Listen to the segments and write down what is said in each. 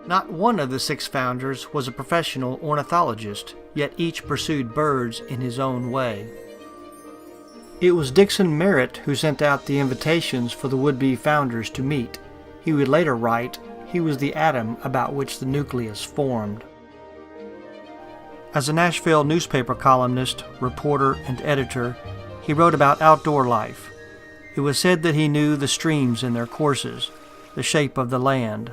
Not one of the 6 founders was a professional ornithologist, yet each pursued birds in his own way. It was Dixon Merritt who sent out the invitations for the would-be founders to meet. He would later write, he was the atom about which the nucleus formed. As a Nashville newspaper columnist, reporter, and editor, he wrote about outdoor life. It was said that he knew the streams in their courses, the shape of the land,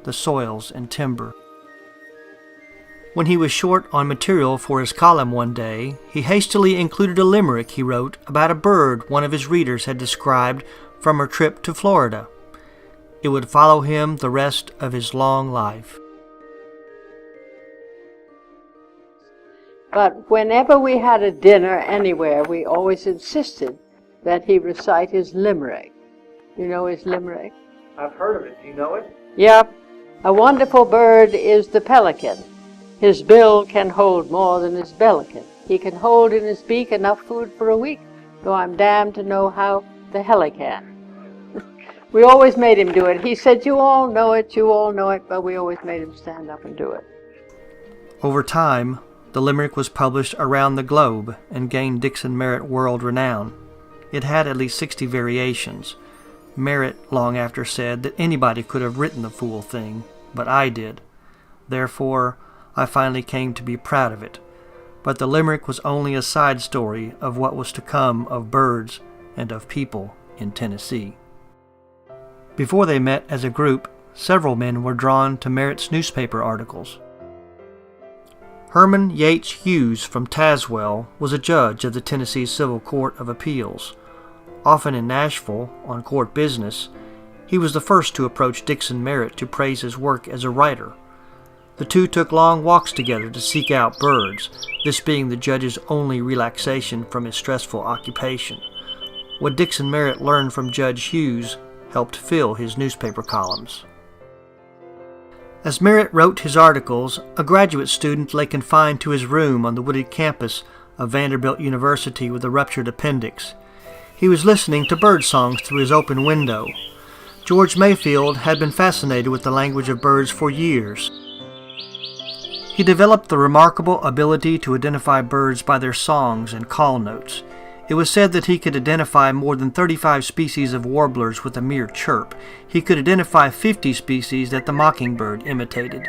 the soils and timber. When he was short on material for his column one day, he hastily included a limerick he wrote about a bird one of his readers had described from her trip to Florida. It would follow him the rest of his long life. But whenever we had a dinner anywhere, we always insisted that he recite his limerick. You know his limerick? I've heard of it. Do you know it? Yep. A wonderful bird is the pelican. His bill can hold more than his bellican. He can hold in his beak enough food for a week, though I'm damned to know how the hell he can. We always made him do it. He said, you all know it, but we always made him stand up and do it. Over time, the limerick was published around the globe and gained Dixon Merritt world renown. It had at least 60 variations. Merritt long after said that anybody could have written the fool thing, but I did. Therefore, I finally came to be proud of it. But the limerick was only a side story of what was to come of birds and of people in Tennessee. Before they met as a group, several men were drawn to Merritt's newspaper articles. Herman Yates Hughes from Tazewell was a judge of the Tennessee Civil Court of Appeals. Often in Nashville, on court business, he was the first to approach Dixon Merritt to praise his work as a writer. The two took long walks together to seek out birds, this being the judge's only relaxation from his stressful occupation. What Dixon Merritt learned from Judge Hughes helped fill his newspaper columns. As Merritt wrote his articles, a graduate student lay confined to his room on the wooded campus of Vanderbilt University with a ruptured appendix. He was listening to bird songs through his open window. George Mayfield had been fascinated with the language of birds for years. He developed the remarkable ability to identify birds by their songs and call notes. It was said that he could identify more than 35 species of warblers with a mere chirp. He could identify 50 species that the mockingbird imitated.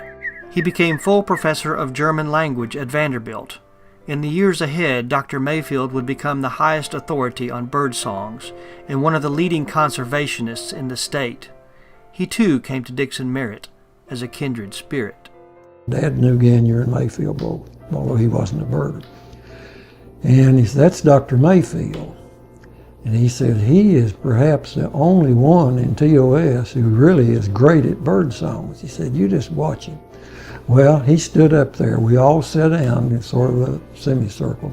He became full professor of German language at Vanderbilt. In the years ahead, Dr. Mayfield would become the highest authority on bird songs and one of the leading conservationists in the state. He too came to Dixon Merritt as a kindred spirit. Dad knew Gagnier and Mayfield both, although he wasn't a bird. And he said, "That's Dr. Mayfield." And he said, "He is perhaps the only one in TOS who really is great at bird songs." He said, "You just watch him." Well, he stood up there. We all sat down in sort of a semicircle.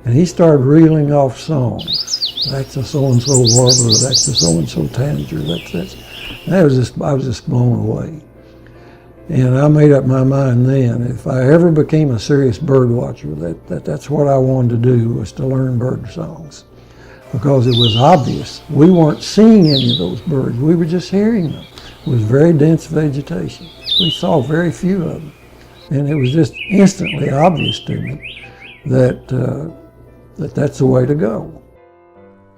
And he started reeling off songs. That's a so-and-so warbler, that's a so-and-so tanager, I was just blown away. And I made up my mind then, if I ever became a serious bird watcher, that's what I wanted to do, was to learn bird songs. Because it was obvious. We weren't seeing any of those birds, we were just hearing them. It was very dense vegetation. We saw very few of them. And it was just instantly obvious to me that that's the way to go.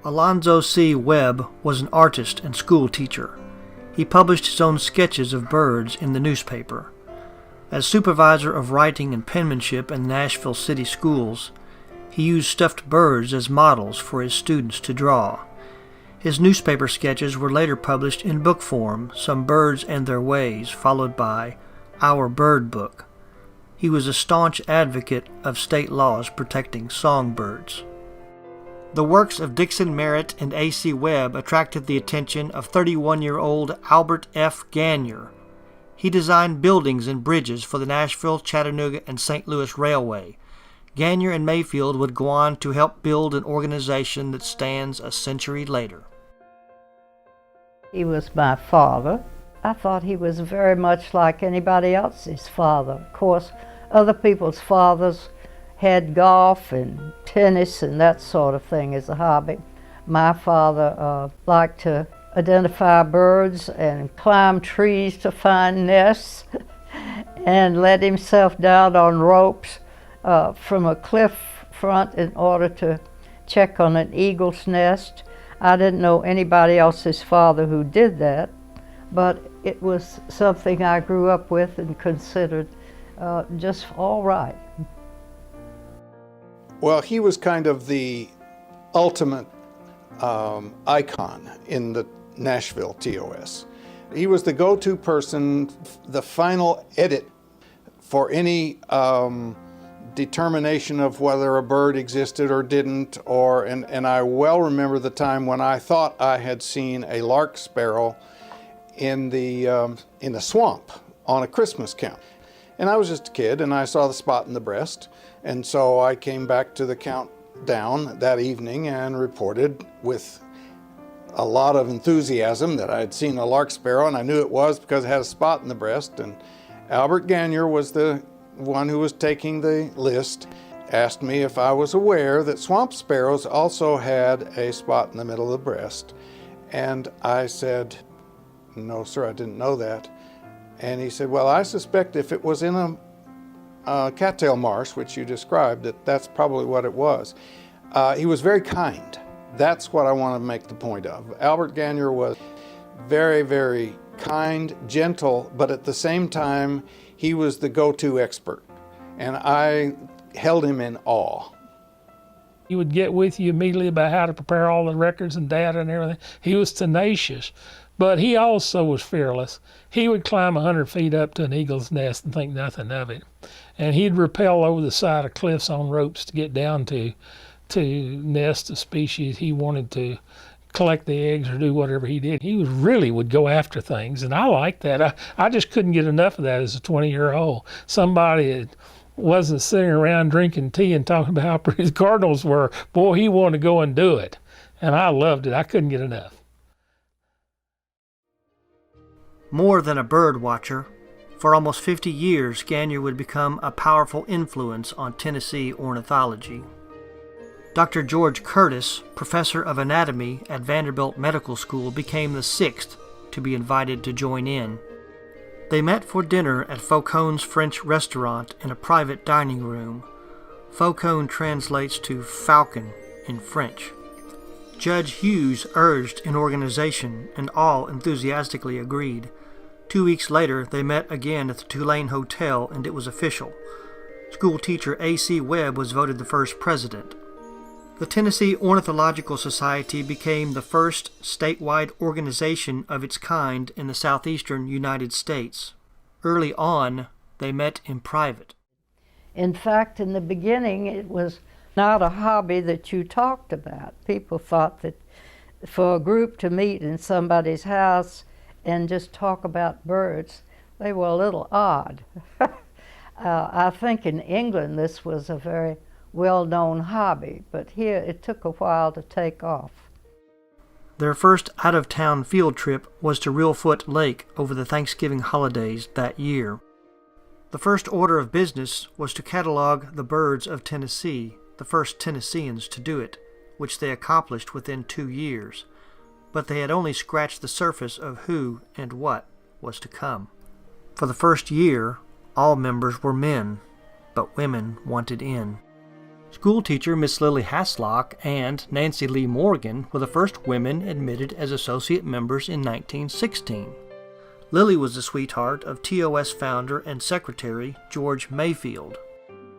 Alonzo C. Webb was an artist and school teacher. He published his own sketches of birds in the newspaper. As supervisor of writing and penmanship in Nashville city schools, he used stuffed birds as models for his students to draw. His newspaper sketches were later published in book form, Some Birds and Their Ways, followed by Our Bird Book. He was a staunch advocate of state laws protecting songbirds. The works of Dixon Merritt and A.C. Webb attracted the attention of 31-year-old Albert F. Gagnier. He designed buildings and bridges for the Nashville, Chattanooga, and St. Louis Railway. Gagnier and Mayfield would go on to help build an organization that stands a century later. He was my father. I thought he was very much like anybody else's father. Of course, other people's fathers had golf and tennis and that sort of thing as a hobby. My father liked to identify birds and climb trees to find nests and let himself down on ropes from a cliff front in order to check on an eagle's nest. I didn't know anybody else's father who did that, but it was something I grew up with and considered just all right. Well, he was kind of the ultimate icon in the Nashville TOS. He was the go-to person, the final edit for any determination of whether a bird existed or didn't, and I well remember the time when I thought I had seen a lark sparrow in the swamp on a Christmas count. And I was just a kid and I saw the spot in the breast, and so I came back to the countdown that evening and reported with a lot of enthusiasm that I had seen a lark sparrow, and I knew it was because it had a spot in the breast. And Albert Gagnier was the one who was taking the list, asked me if I was aware that swamp sparrows also had a spot in the middle of the breast. And I said, "No, sir, I didn't know that." And he said, "Well, I suspect if it was in a cattail marsh, which you described, that's probably what it was." He was very kind. That's what I want to make the point of. Albert Gagnier was very, very kind, gentle, but at the same time, he was the go-to expert, and I held him in awe. He would get with you immediately about how to prepare all the records and data and everything. He was tenacious, but he also was fearless. He would climb 100 feet up to an eagle's nest and think nothing of it. And he'd rappel over the side of cliffs on ropes to get down to nests of species he wanted to collect the eggs or do whatever he did. He really would go after things, and I liked that. I just couldn't get enough of that as a 20-year-old. Somebody that wasn't sitting around drinking tea and talking about how pretty the cardinals were. Boy, he wanted to go and do it, and I loved it. I couldn't get enough. More than a bird watcher, for almost 50 years, Gagnier would become a powerful influence on Tennessee ornithology. Dr. George Curtis, professor of anatomy at Vanderbilt Medical School, became the sixth to be invited to join in. They met for dinner at Faucon's French restaurant in a private dining room. Faucon translates to falcon in French. Judge Hughes urged an organization, and all enthusiastically agreed. 2 weeks later, they met again at the Tulane Hotel, and it was official. School teacher A.C. Webb was voted the first president. The Tennessee Ornithological Society became the first statewide organization of its kind in the southeastern United States. Early on, they met in private. In fact, in the beginning, it was not a hobby that you talked about. People thought that for a group to meet in somebody's house and just talk about birds, they were a little odd. I think in England this was a very well-known hobby, but here it took a while to take off. Their first out-of-town field trip was to Reelfoot Lake over the Thanksgiving holidays that year. The first order of business was to catalog the birds of Tennessee, the first Tennesseans to do it, which they accomplished within 2 years. But they had only scratched the surface of who and what was to come. For the first year, all members were men, but women wanted in. Schoolteacher Miss Lily Haslock and Nancy Lee Morgan were the first women admitted as associate members in 1916. Lily was the sweetheart of TOS founder and secretary George Mayfield.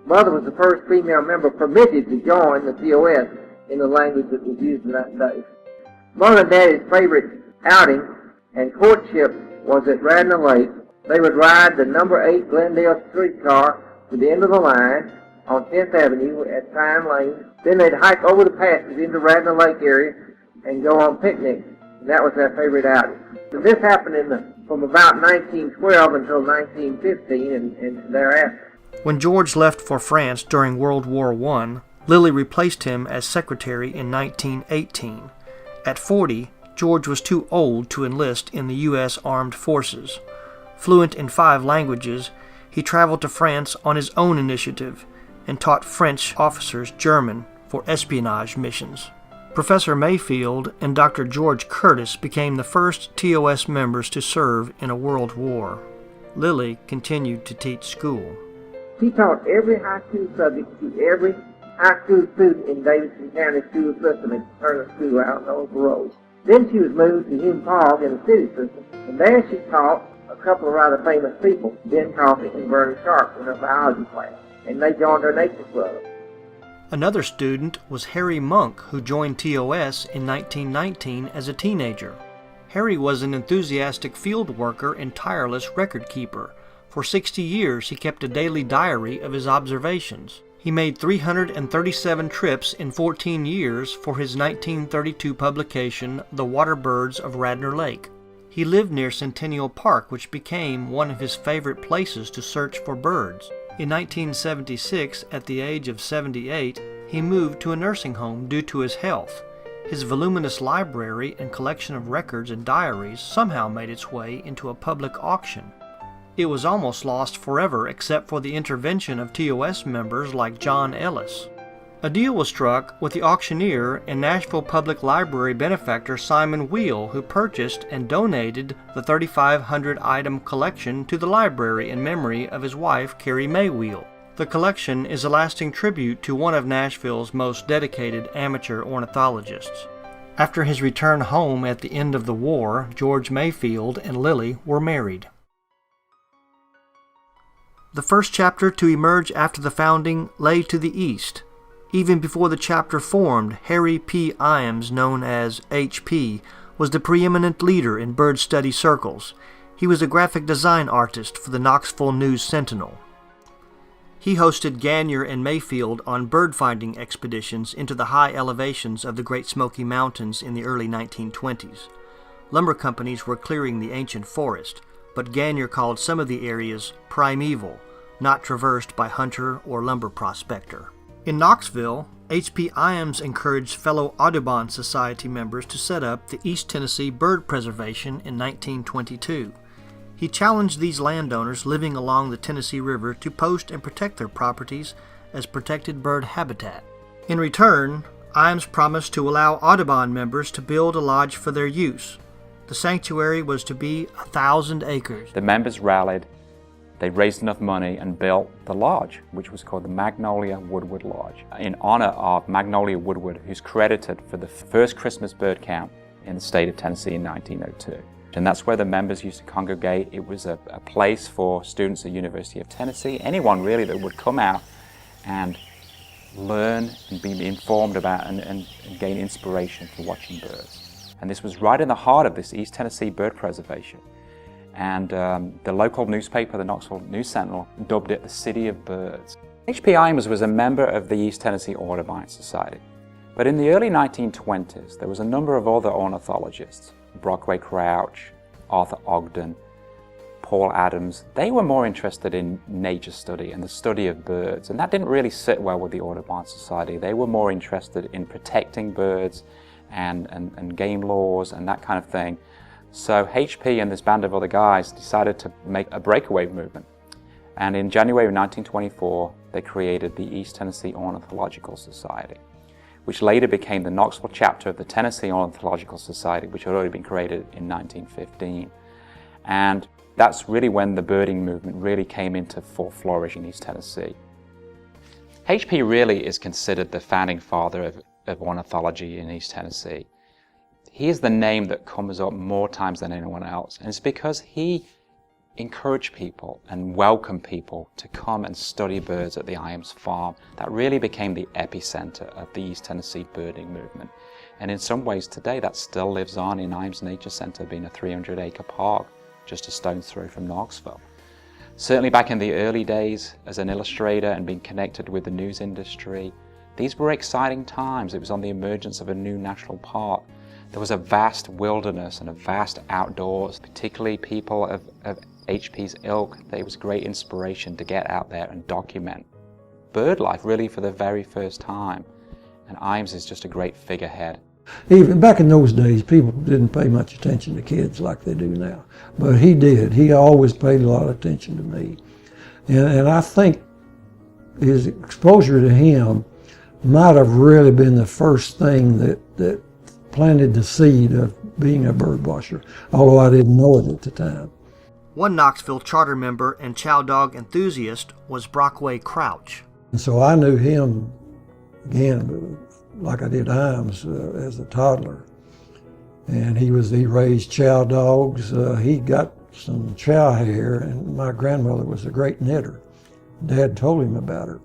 Mother was the first female member permitted to join the TOS in the language that was used in that day. Mother and Daddy's favorite outing and courtship was at Radnor Lake. They would ride the number 8 Glendale streetcar to the end of the line on 10th Avenue at Pine Lane. Then they'd hike over the passes into Radnor Lake area and go on picnics. That was their favorite outing. So this happened from about 1912 until 1915 and thereafter. When George left for France during World War I, Lily replaced him as secretary in 1918. At 40, George was too old to enlist in the U.S. Armed Forces. Fluent in 5 languages, he traveled to France on his own initiative and taught French officers German for espionage missions. Professor Mayfield and Dr. George Curtis became the first TOS members to serve in a world war. Lily continued to teach school. She taught every high school subject to every high school student in Davidson County school system at Turner School out on Old Road. Then she was moved to Hume Falls in the city system, and there she taught a couple of rather famous people, Ben Coffey and Vernon Sharp, in her biology class, and they joined her nature club. Another student was Harry Monk, who joined TOS in 1919 as a teenager. Harry was an enthusiastic field worker and tireless record keeper. For 60 years he kept a daily diary of his observations. He made 337 trips in 14 years for his 1932 publication, The Water Birds of Radnor Lake. He lived near Centennial Park, which became one of his favorite places to search for birds. In 1976, at the age of 78, he moved to a nursing home due to his health. His voluminous library and collection of records and diaries somehow made its way into a public auction. It was almost lost forever except for the intervention of TOS members like John Ellis. A deal was struck with the auctioneer and Nashville Public Library benefactor Simon Wheel, who purchased and donated the 3,500-item collection to the library in memory of his wife, Carrie Mae Wheel. The collection is a lasting tribute to one of Nashville's most dedicated amateur ornithologists. After his return home at the end of the war, George Mayfield and Lily were married. The first chapter to emerge after the founding lay to the east. Even before the chapter formed, Harry P. Iams, known as H.P., was the preeminent leader in bird study circles. He was a graphic design artist for the Knoxville News-Sentinel. He hosted Gagnier and Mayfield on bird-finding expeditions into the high elevations of the Great Smoky Mountains in the early 1920s. Lumber companies were clearing the ancient forest, but Gagnier called some of the areas primeval, not traversed by hunter or lumber prospector. In Knoxville, H.P. Iams encouraged fellow Audubon Society members to set up the East Tennessee Bird Preservation in 1922. He challenged these landowners living along the Tennessee River to post and protect their properties as protected bird habitat. In return, Imes promised to allow Audubon members to build a lodge for their use. The sanctuary was to be 1,000 acres. The members rallied, they raised enough money and built the lodge, which was called the Magnolia Woodward Lodge, in honor of Magnolia Woodward, who's credited for the first Christmas bird count in the state of Tennessee in 1902. And that's where the members used to congregate. It was a place for students at the University of Tennessee, anyone really that would come out and learn and be informed about and gain inspiration for watching birds. And this was right in the heart of this East Tennessee bird preservation. And the local newspaper, the Knoxville News Sentinel, dubbed it the City of Birds. H.P. Imes was a member of the East Tennessee Ornithological Society. But in the early 1920s, there was a number of other ornithologists, Brockway Crouch, Arthur Ogden, Paul Adams. They were more interested in nature study and the study of birds, and that didn't really sit well with the Audubon Society. They were more interested in protecting birds and game laws and that kind of thing. So HP and this band of other guys decided to make a breakaway movement. And in January of 1924, they created the East Tennessee Ornithological Society, which later became the Knoxville chapter of the Tennessee Ornithological Society, which had already been created in 1915. And that's really when the birding movement really came into full flourish in East Tennessee. HP really is considered the founding father of ornithology in East Tennessee. He is the name that comes up more times than anyone else, and it's because he encouraged people and welcomed people to come and study birds at the Imes farm. That really became the epicenter of the East Tennessee birding movement. And in some ways today that still lives on in Imes Nature Center, being a 300-acre park just a stone's throw from Knoxville. Certainly back in the early days as an illustrator and being connected with the news industry, these were exciting times. It was on the emergence of a new national park. There was a vast wilderness and a vast outdoors, particularly people of HP's ilk. It was great inspiration to get out there and document bird life really for the very first time. And Imes is just a great figurehead. Even back in those days, people didn't pay much attention to kids like they do now. But he did. He always paid a lot of attention to me. And I think his exposure to him might have really been the first thing that planted the seed of being a bird watcher, although I didn't know it at the time. One Knoxville charter member and chow dog enthusiast was Brockway Crouch. And so I knew him, again, like I did Imes as a toddler. And he raised chow dogs. He got some chow hair, and my grandmother was a great knitter. Dad told him about her.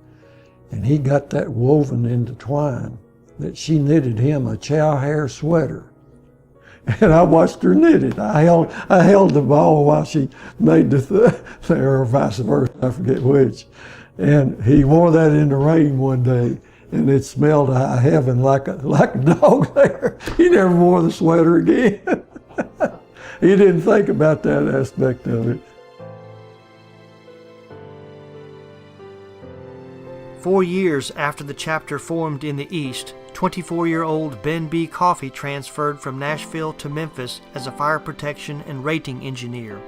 And he got that woven into twine, that she knitted him a chow hair sweater. And I watched her knit it. I held the ball while she made or vice versa, I forget which. And he wore that in the rain one day, and it smelled to high heaven like a dog there. He never wore the sweater again. He didn't think about that aspect of it. 4 years after the chapter formed in the East, 24-year-old Ben B. Coffey transferred from Nashville to Memphis as a fire protection and rating engineer.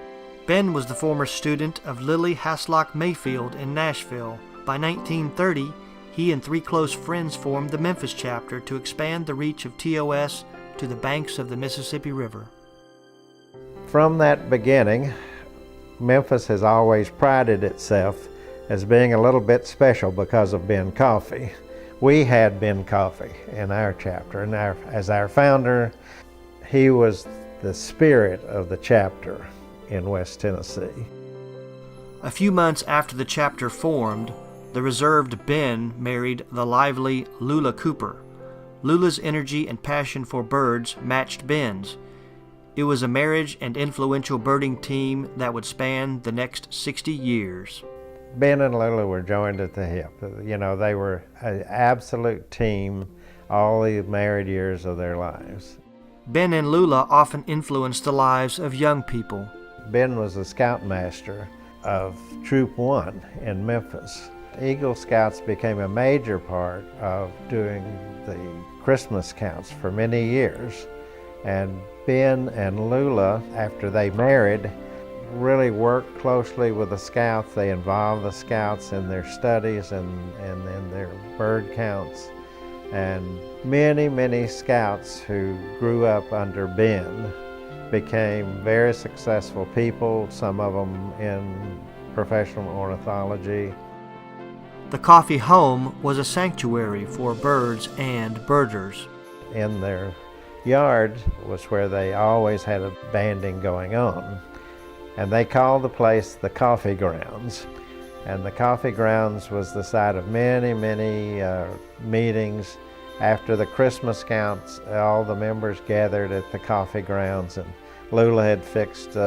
Ben was the former student of Lily Haslock Mayfield in Nashville. By 1930, he and 3 close friends formed the Memphis chapter to expand the reach of TOS to the banks of the Mississippi River. From that beginning, Memphis has always prided itself as being a little bit special because of Ben Coffey. We had Ben Coffey in our chapter, and as our founder, he was the spirit of the chapter in West Tennessee. A few months after the chapter formed, the reserved Ben married the lively Lula Cooper. Lula's energy and passion for birds matched Ben's. It was a marriage and influential birding team that would span the next 60 years. Ben and Lula were joined at the hip. You know, they were an absolute team all the married years of their lives. Ben and Lula often influenced the lives of young people. Ben was the scoutmaster of Troop 1 in Memphis. Eagle Scouts became a major part of doing the Christmas counts for many years. And Ben and Lula, after they married, really worked closely with the Scouts. They involved the Scouts in their studies and in their bird counts. And many, many scouts who grew up under Ben became very successful people, some of them in professional ornithology. The coffee home was a sanctuary for birds and birders. In their yard was where they always had a banding going on. And they called the place the Coffee Grounds. And the Coffee Grounds was the site of many, many meetings. After the Christmas counts, all the members gathered at the Coffee Grounds, and Lula had fixed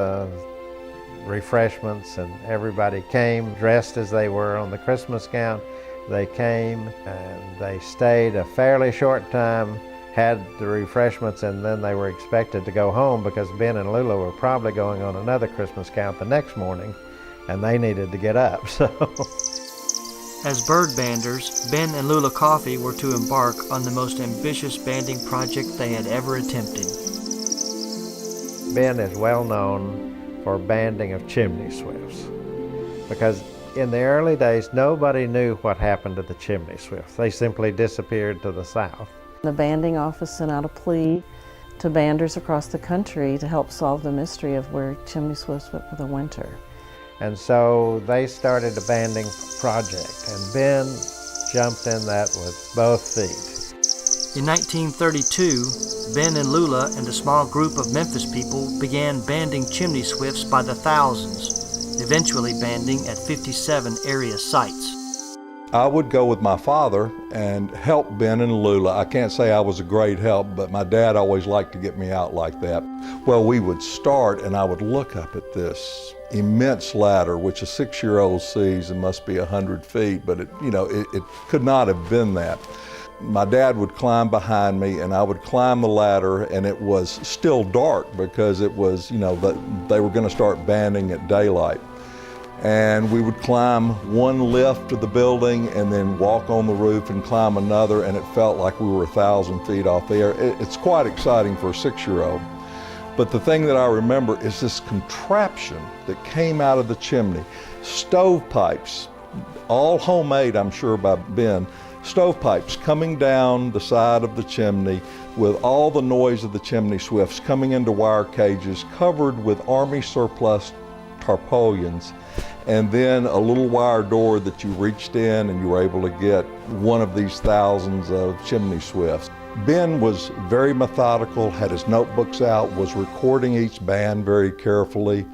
refreshments, and everybody came dressed as they were on the Christmas count. They came and they stayed a fairly short time, had the refreshments, and then they were expected to go home because Ben and Lula were probably going on another Christmas count the next morning, and they needed to get up. So, as bird banders, Ben and Lula Coffee were to embark on the most ambitious banding project they had ever attempted. Ben is well known for banding of chimney swifts because in the early days nobody knew what happened to the chimney swifts. They simply disappeared to the south. The banding office sent out a plea to banders across the country to help solve the mystery of where chimney swifts went for the winter. And so they started a banding project, and Ben jumped in that with both feet. In 1932, Ben and Lula and a small group of Memphis people began banding chimney swifts by the thousands, eventually banding at 57 area sites. I would go with my father and help Ben and Lula. I can't say I was a great help, but my dad always liked to get me out like that. Well, we would start and I would look up at this immense ladder, which a 6-year-old sees and must be 100 feet, but it could not have been that. My dad would climb behind me and I would climb the ladder, and it was still dark because it was, they were going to start banding at daylight. And we would climb one lift of the building and then walk on the roof and climb another, and it felt like we were 1,000 feet off the air. It's quite exciting for a 6-year-old. But the thing that I remember is this contraption that came out of the chimney. Stovepipes, all homemade, I'm sure, by Ben. Stovepipes coming down the side of the chimney with all the noise of the chimney swifts coming into wire cages covered with Army surplus tarpaulins, and then a little wire door that you reached in and you were able to get one of these thousands of chimney swifts. Ben was very methodical, had his notebooks out, was recording each band very carefully.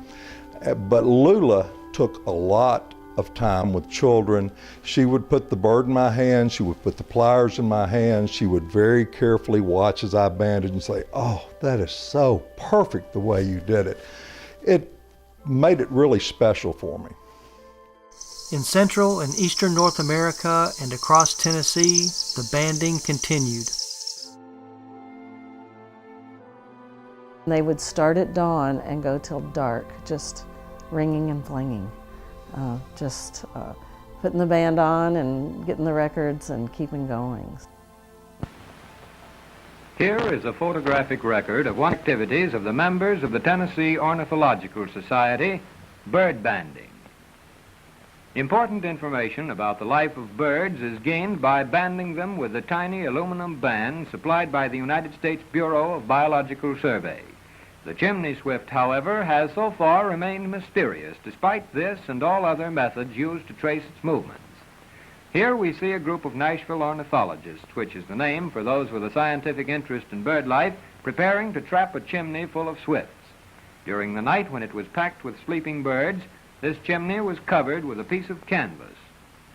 But Lula took a lot of time with children. She would put the bird in my hand, she would put the pliers in my hand, she would very carefully watch as I banded and say, "Oh, that is so perfect the way you did it." It made it really special for me. In Central and Eastern North America and across Tennessee, the banding continued. They would start at dawn and go till dark, just ringing and flinging. Putting the band on and getting the records and keeping going. Here is a photographic record of one of the activities of the members of the Tennessee Ornithological Society, bird banding. Important information about the life of birds is gained by banding them with the tiny aluminum band supplied by the United States Bureau of Biological Survey. The chimney swift, however, has so far remained mysterious, despite this and all other methods used to trace its movements. Here we see a group of Nashville ornithologists, which is the name for those with a scientific interest in bird life, preparing to trap a chimney full of swifts. During the night, when it was packed with sleeping birds, this chimney was covered with a piece of canvas,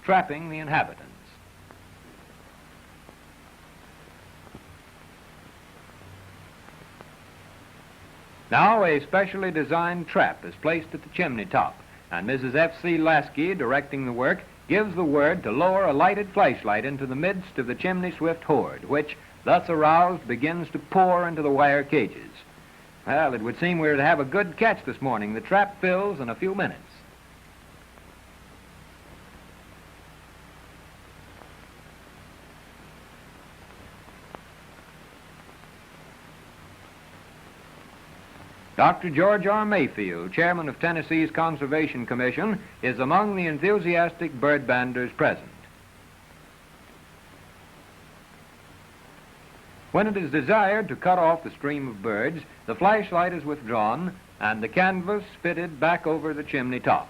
trapping the inhabitants. Now a specially designed trap is placed at the chimney top, and Mrs. F.C. Lasky, directing the work, gives the word to lower a lighted flashlight into the midst of the chimney swift horde, which, thus aroused, begins to pour into the wire cages. Well, it would seem we're to have a good catch this morning. The trap fills in a few minutes. Dr. George R. Mayfield, chairman of Tennessee's Conservation Commission, is among the enthusiastic bird banders present. When it is desired to cut off the stream of birds, the flashlight is withdrawn and the canvas fitted back over the chimney top.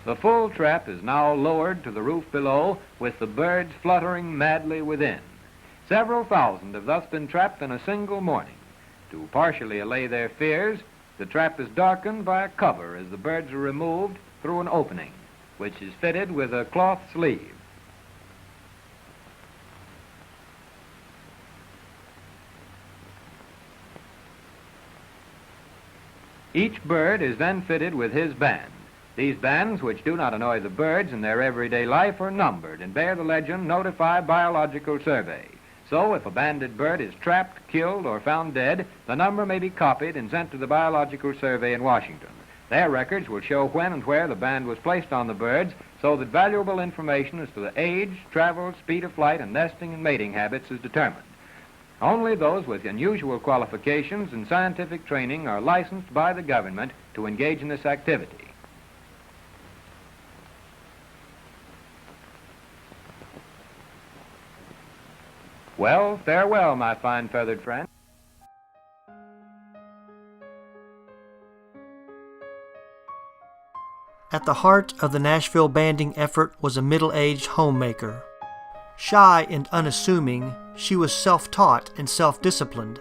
The full trap is now lowered to the roof below, with the birds fluttering madly within. Several thousand have thus been trapped in a single morning. To partially allay their fears, the trap is darkened by a cover as the birds are removed through an opening, which is fitted with a cloth sleeve. Each bird is then fitted with his band. These bands, which do not annoy the birds in their everyday life, are numbered and bear the legend, "Notify Biological Survey." So if a banded bird is trapped, killed, or found dead, the number may be copied and sent to the Biological Survey in Washington. Their records will show when and where the band was placed on the birds, so that valuable information as to the age, travel, speed of flight, and nesting and mating habits is determined. Only those with unusual qualifications and scientific training are licensed by the government to engage in this activity. Well, farewell, my fine feathered friend. At the heart of the Nashville banding effort was a middle-aged homemaker. Shy and unassuming, she was self-taught and self-disciplined.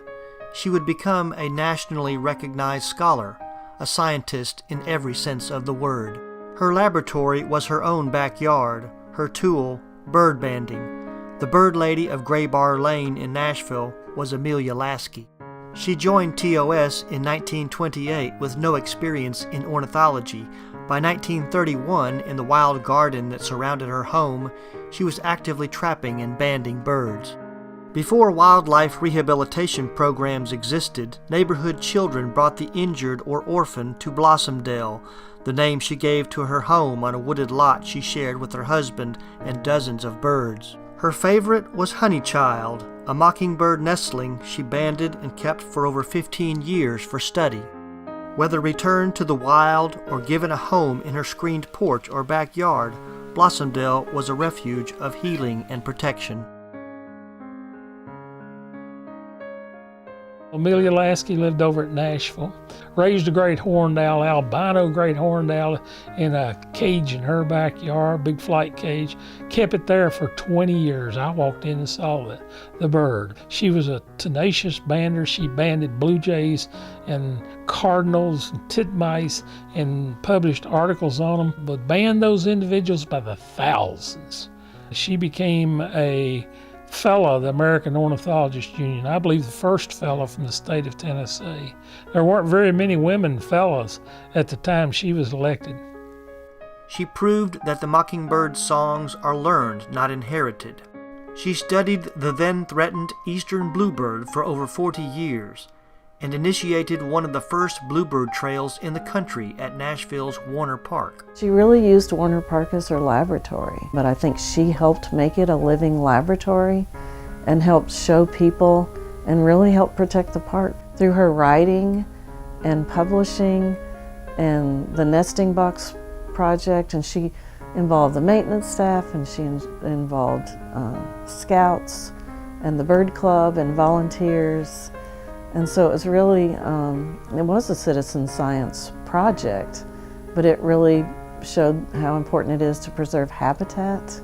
She would become a nationally recognized scholar, a scientist in every sense of the word. Her laboratory was her own backyard, her tool, bird banding. The bird lady of Gray Bar Lane in Nashville was Amelia Lasky. She joined TOS in 1928 with no experience in ornithology. By 1931, in the wild garden that surrounded her home, she was actively trapping and banding birds. Before wildlife rehabilitation programs existed, neighborhood children brought the injured or orphaned to Blossomdale, the name she gave to her home on a wooded lot she shared with her husband and dozens of birds. Her favorite was Honeychild, a mockingbird nestling she banded and kept for over 15 years for study. Whether returned to the wild or given a home in her screened porch or backyard, Blossomdale was a refuge of healing and protection. Amelia Lasky lived over at Nashville, raised a great horned owl, albino great horned owl, in a cage in her backyard, big flight cage, kept it there for 20 years. I walked in and saw the bird. She was a tenacious bander. She banded blue jays and cardinals and titmice and published articles on them, but banned those individuals by the thousands. She became a fellow of the American Ornithologist Union, I believe the first fellow from the state of Tennessee. There weren't very many women fellows at the time she was elected. She proved that the mockingbird's songs are learned, not inherited. She studied the then threatened eastern bluebird for over 40 years and initiated one of the first bluebird trails in the country at Nashville's Warner Park. She really used Warner Park as her laboratory, but I think she helped make it a living laboratory and helped show people and really help protect the park through her writing and publishing and the nesting box project. And she involved the maintenance staff, and she involved scouts and the bird club and volunteers. And so it was really, it was a citizen science project, but it really showed how important it is to preserve habitat.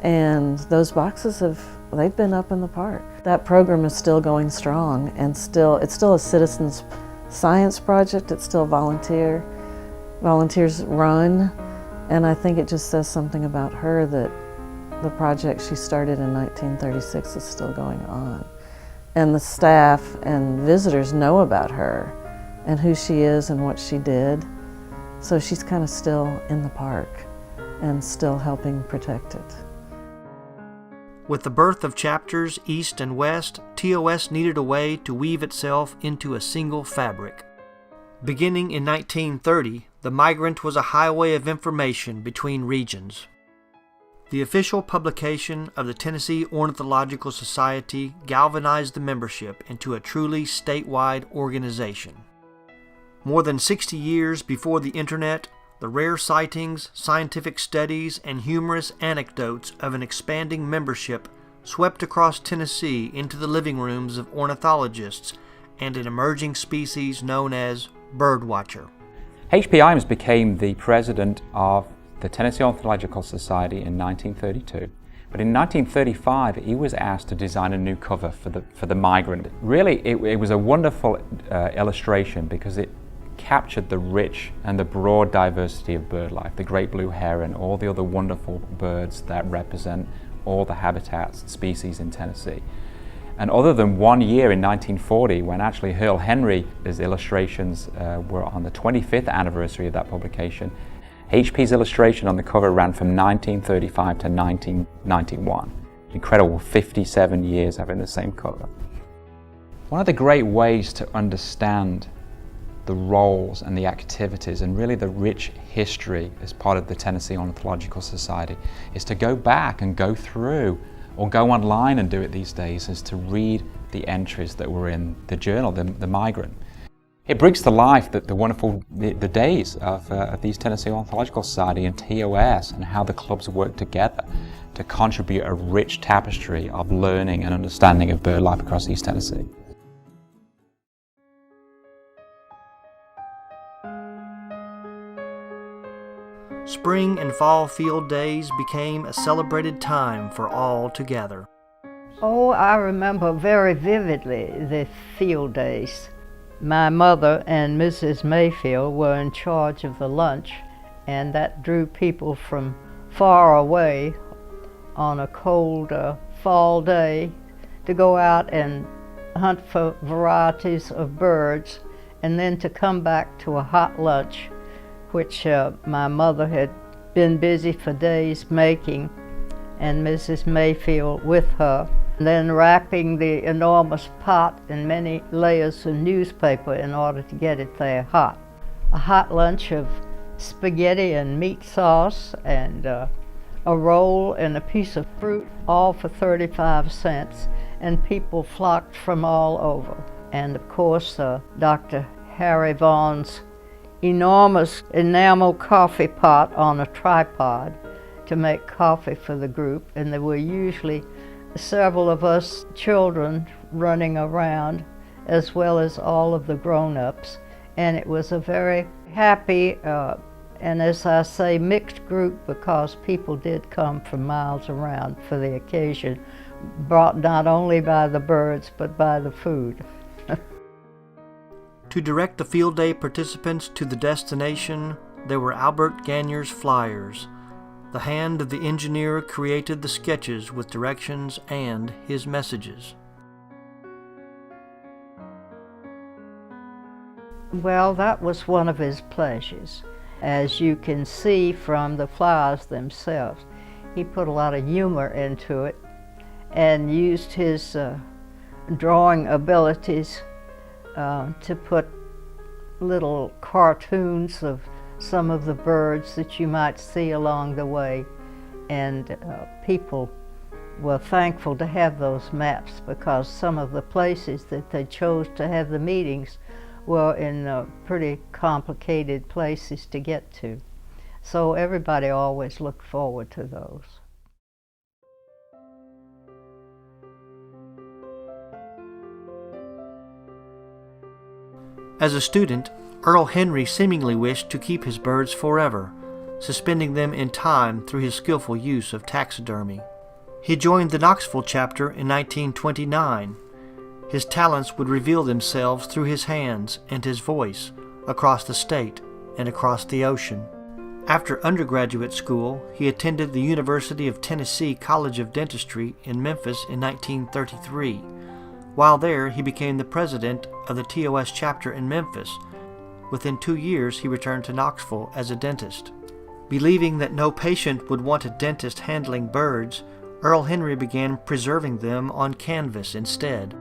And those boxes they've been up in the park. That program is still going strong, and it's still a citizens science project. It's still volunteers run, and I think it just says something about her that the project she started in 1936 is still going on. And the staff and visitors know about her and who she is and what she did. So she's kind of still in the park and still helping protect it. With the birth of chapters east and west, TOS needed a way to weave itself into a single fabric. Beginning in 1930, the Migrant was a highway of information between regions. The official publication of the Tennessee Ornithological Society galvanized the membership into a truly statewide organization. More than 60 years before the internet, the rare sightings, scientific studies, and humorous anecdotes of an expanding membership swept across Tennessee into the living rooms of ornithologists and an emerging species known as birdwatcher. H.P. Imes became the president of the Tennessee Ornithological Society in 1932. But in 1935, he was asked to design a new cover for the Migrant. Really, it was a wonderful illustration because it captured the rich and the broad diversity of bird life, the great blue heron, all the other wonderful birds that represent all the habitats and species in Tennessee. And other than 1 year in 1940, when actually Earl Henry's illustrations were on the 25th anniversary of that publication, H.P.'s illustration on the cover ran from 1935 to 1991. Incredible, 57 years having the same cover. One of the great ways to understand the roles and the activities and really the rich history as part of the Tennessee Ornithological Society is to go back and go through, or go online and do it these days, is to read the entries that were in the journal, the Migrant. It brings to life the wonderful the days of these Tennessee Ornithological Society and TOS and how the clubs work together to contribute a rich tapestry of learning and understanding of bird life across East Tennessee. Spring and fall field days became a celebrated time for all to gather. Oh, I remember very vividly the field days. My mother and Mrs. Mayfield were in charge of the lunch, and that drew people from far away on a cold fall day to go out and hunt for varieties of birds, and then to come back to a hot lunch, which my mother had been busy for days making, and Mrs. Mayfield with her. Then wrapping the enormous pot in many layers of newspaper in order to get it there hot. A hot lunch of spaghetti and meat sauce and a roll and a piece of fruit, all for 35 cents, and people flocked from all over. And of course, Dr. Harry Vaughn's enormous enamel coffee pot on a tripod to make coffee for the group, and there were usually several of us children running around, as well as all of the grown-ups, and it was a very happy and, as I say, mixed group, because people did come from miles around for the occasion, brought not only by the birds but by the food. To direct the field day participants to the destination, there were Albert Ganier's flyers. The hand of the engineer created the sketches with directions and his messages. Well, that was one of his pleasures. As you can see from the flyers themselves, he put a lot of humor into it and used his drawing abilities to put little cartoons of some of the birds that you might see along the way, and people were thankful to have those maps, because some of the places that they chose to have the meetings were in pretty complicated places to get to. So everybody always looked forward to those. As a student, Earl Henry seemingly wished to keep his birds forever, suspending them in time through his skillful use of taxidermy. He joined the Knoxville chapter in 1929. His talents would reveal themselves through his hands and his voice across the state and across the ocean. After undergraduate school, he attended the University of Tennessee College of Dentistry in Memphis in 1933. While there, he became the president of the TOS chapter in Memphis. Within 2 years, he returned to Knoxville as a dentist. Believing that no patient would want a dentist handling birds, Earl Henry began preserving them on canvas instead.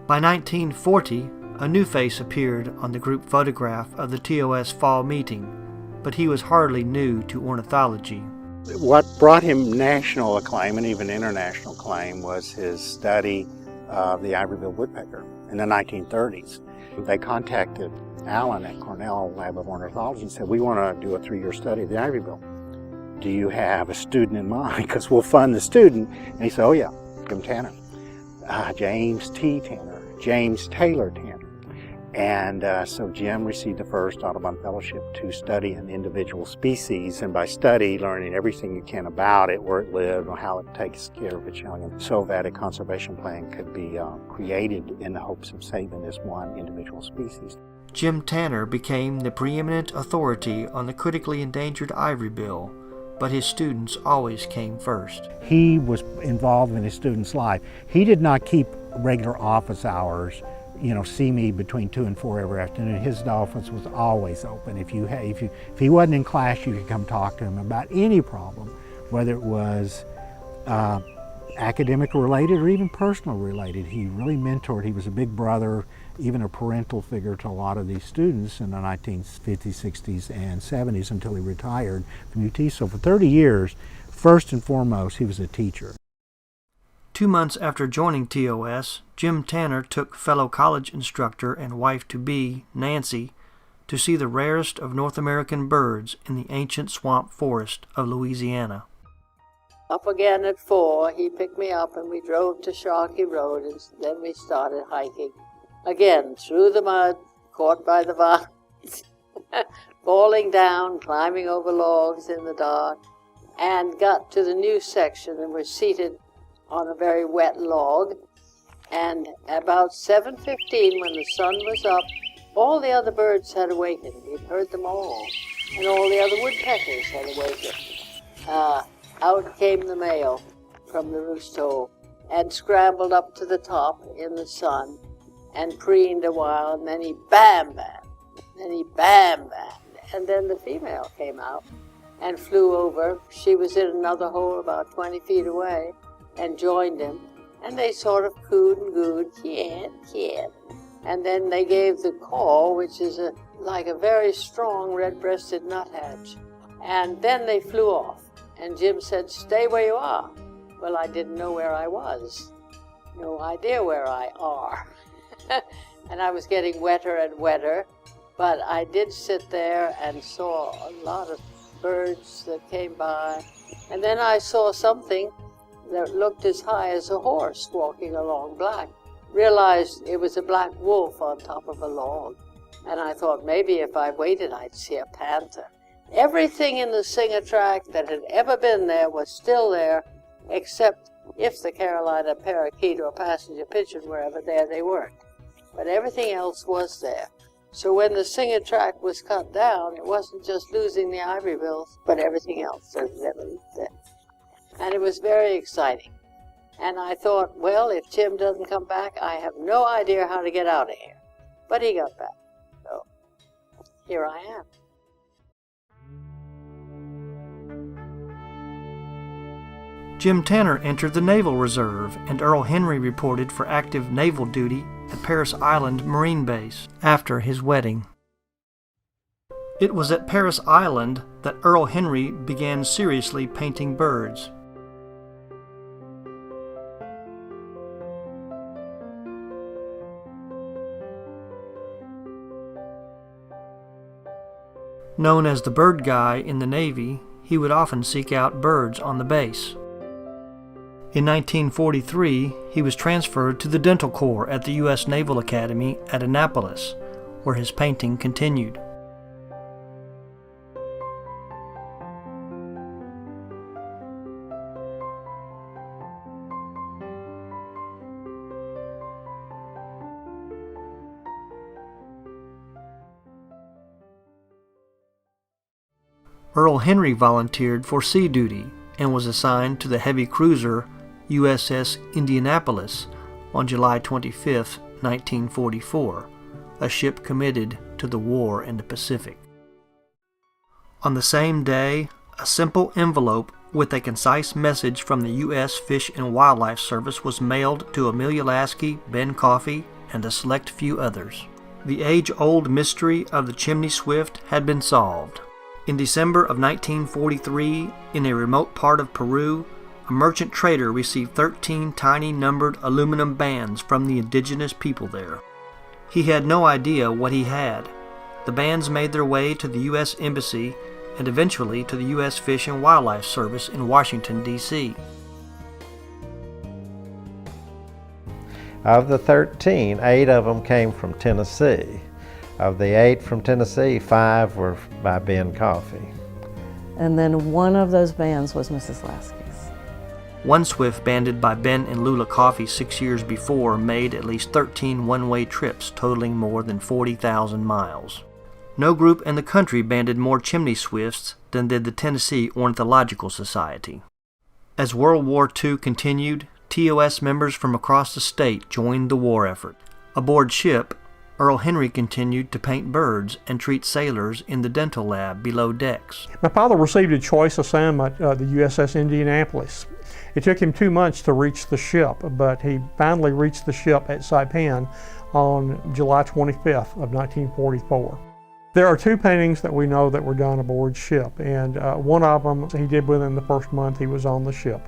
By 1940, a new face appeared on the group photograph of the TOS fall meeting, but he was hardly new to ornithology. What brought him national acclaim and even international acclaim was his study of the Ivory-billed woodpecker in the 1930s. They contacted Alan at Cornell Lab of Ornithology and said, we want to do a 3-year study of the ivory bill. Do you have a student in mind? Because we'll fund the student. And he said, oh yeah, Jim Tanner, James T. Tanner, James Taylor Tanner. And so Jim received the first Audubon Fellowship to study an individual species, and by study, learning everything you can about it, where it lived, or how it takes care of its young, and so that a conservation plan could be created in the hopes of saving this one individual species. Jim Tanner became the preeminent authority on the critically endangered ivory bill, but his students always came first. He was involved in his students' life. He did not keep regular office hours, see me between 2 and 4 every afternoon. His office was always open. If he wasn't in class, you could come talk to him about any problem, whether it was academic related or even personal related. He really mentored. He was a big brother, even a parental figure to a lot of these students in the 1950s, 60s, and 70s until he retired from UT. So for 30 years, first and foremost, he was a teacher. 2 months after joining TOS, Jim Tanner took fellow college instructor and wife-to-be, Nancy, to see the rarest of North American birds in the ancient swamp forest of Louisiana. Up again at 4, he picked me up and we drove to Sharkey Road, and then we started hiking. Again, through the mud, caught by the vines, falling down, climbing over logs in the dark, and got to the new section and were seated on a very wet log. And about 7:15, when the sun was up, all the other birds had awakened. We'd heard them all, and all the other woodpeckers had awakened. Out came the male from the roost hole and scrambled up to the top in the sun and preened a while, and then he bam-bam, then he bam-bam, and then the female came out and flew over. She was in another hole about 20 feet away and joined him, and they sort of cooed and gooed, kien. And then they gave the call, which is like a very strong red-breasted nuthatch. And then they flew off. And Jim said, stay where you are. Well, I didn't know where I was. No idea where I are. And I was getting wetter and wetter. But I did sit there and saw a lot of birds that came by. And then I saw something that looked as high as a horse walking along, black. Realized it was a black wolf on top of a log. And I thought maybe if I waited, I'd see a panther. Everything in the Singer tract that had ever been there was still there, except if the Carolina parakeet or passenger pigeon were ever there, they weren't. But everything else was there. So when the Singer tract was cut down, it wasn't just losing the ivory bills, but everything else that had never lived there. And it was very exciting. And I thought, well, if Jim doesn't come back, I have no idea how to get out of here. But he got back. So here I am. Jim Tanner entered the Naval Reserve, and Earl Henry reported for active naval duty at Parris Island Marine Base after his wedding. It was at Parris Island that Earl Henry began seriously painting birds. Known as the bird guy in the Navy, he would often seek out birds on the base. In 1943, he was transferred to the Dental Corps at the U.S. Naval Academy at Annapolis, where his painting continued. Earl Henry volunteered for sea duty and was assigned to the heavy cruiser USS Indianapolis on July 25, 1944, a ship committed to the war in the Pacific. On the same day, a simple envelope with a concise message from the U.S. Fish and Wildlife Service was mailed to Amelia Lasky, Ben Coffey, and a select few others. The age-old mystery of the Chimney Swift had been solved. In December of 1943, in a remote part of Peru, a merchant trader received 13 tiny numbered aluminum bands from the indigenous people there. He had no idea what he had. The bands made their way to the U.S. Embassy and eventually to the U.S. Fish and Wildlife Service in Washington, D.C. Of the 13, 8 of them came from Tennessee. Of the 8 from Tennessee, 5 were by Ben Coffey. And then one of those bands was Mrs. Lasky's. One Swift banded by Ben and Lula Coffey 6 years before made at least 13 one-way trips totaling more than 40,000 miles. No group in the country banded more Chimney Swifts than did the Tennessee Ornithological Society. As World War II continued, TOS members from across the state joined the war effort. Aboard ship, Earl Henry continued to paint birds and treat sailors in the dental lab below decks. My father received a choice assignment at the USS Indianapolis. It took him 2 months to reach the ship, but he finally reached the ship at Saipan on July 25th of 1944. There are 2 paintings that we know that were done aboard ship, and one of them he did within the first month he was on the ship.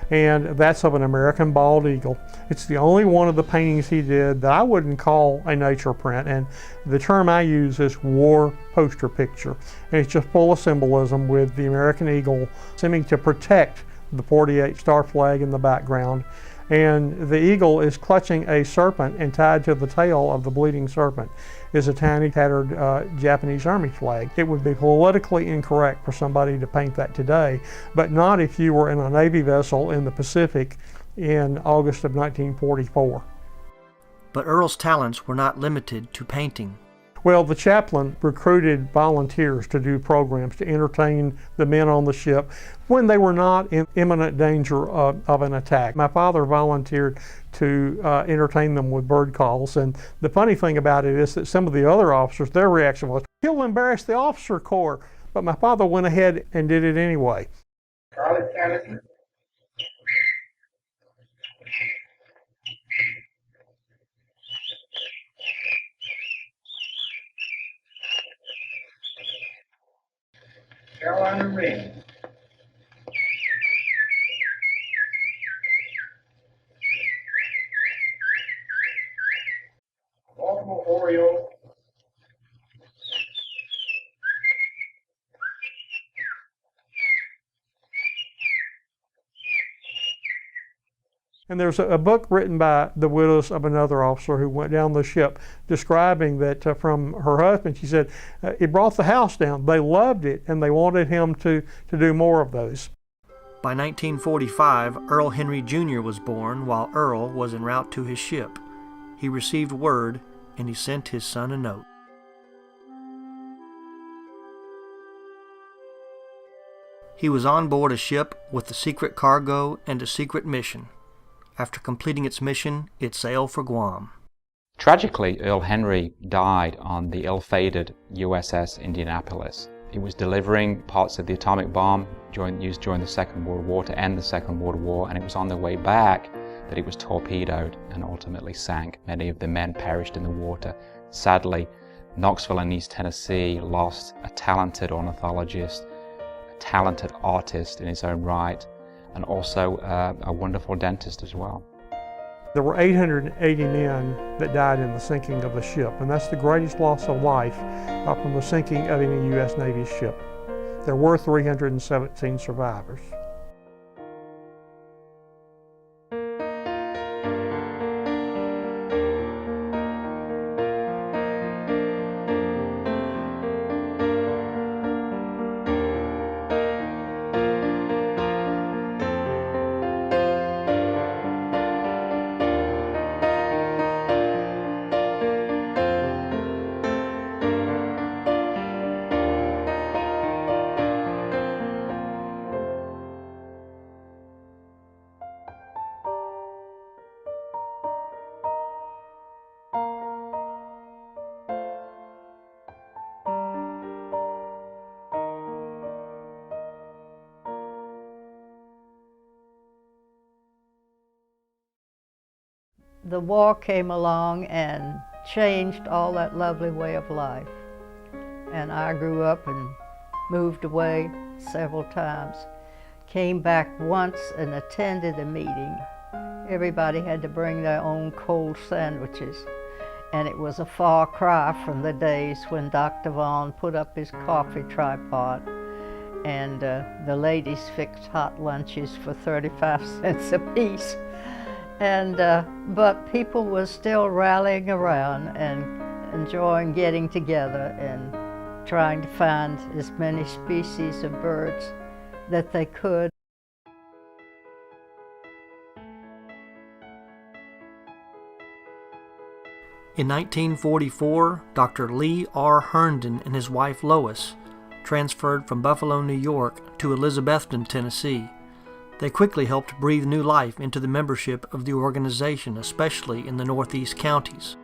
And that's of an American bald eagle. It's the only one of the paintings he did that I wouldn't call a nature print, and the term I use is war poster picture. And it's just full of symbolism with the American eagle seeming to protect the 48 star flag in the background. And the eagle is clutching a serpent, and tied to the tail of the bleeding serpent is a tiny tattered Japanese Army flag. It would be politically incorrect for somebody to paint that today, but not if you were in a Navy vessel in the Pacific in August of 1944. But Earl's talents were not limited to painting. Well, the chaplain recruited volunteers to do programs to entertain the men on the ship when they were not in imminent danger of an attack. My father volunteered to entertain them with bird calls, and the funny thing about it is that some of the other officers, their reaction was, "He'll embarrass the officer corps," but my father went ahead and did it anyway. Charlotte Kennedy. Carolina Ring. Baltimore Oriole. And there's a book written by the widows of another officer who went down the ship describing that from her husband. She said, it brought the house down. They loved it, and they wanted him to do more of those. By 1945, Earl Henry Jr. was born while Earl was en route to his ship. He received word, and he sent his son a note. He was on board a ship with a secret cargo and a secret mission. After completing its mission, it sailed for Guam. Tragically, Earl Henry died on the ill-fated USS Indianapolis. He was delivering parts of the atomic bomb used during the Second World War to end the Second World War, and it was on the way back that it was torpedoed and ultimately sank. Many of the men perished in the water. Sadly, Knoxville and East Tennessee lost a talented ornithologist, a talented artist in his own right, and also a wonderful dentist as well. There were 880 men that died in the sinking of the ship, and that's the greatest loss of life from the sinking of any U.S. Navy ship. There were 317 survivors. The war came along and changed all that lovely way of life. And I grew up and moved away several times. Came back once and attended a meeting. Everybody had to bring their own cold sandwiches. and it was a far cry from the days when Dr. Vaughn put up his coffee tripod and the ladies fixed hot lunches for 35 cents apiece. And but people were still rallying around and enjoying getting together and trying to find as many species of birds that they could. In 1944, Dr. Lee R. Herndon and his wife Lois transferred from Buffalo, New York to Elizabethton, Tennessee. They quickly helped breathe new life into the membership of the organization, especially in the northeast counties.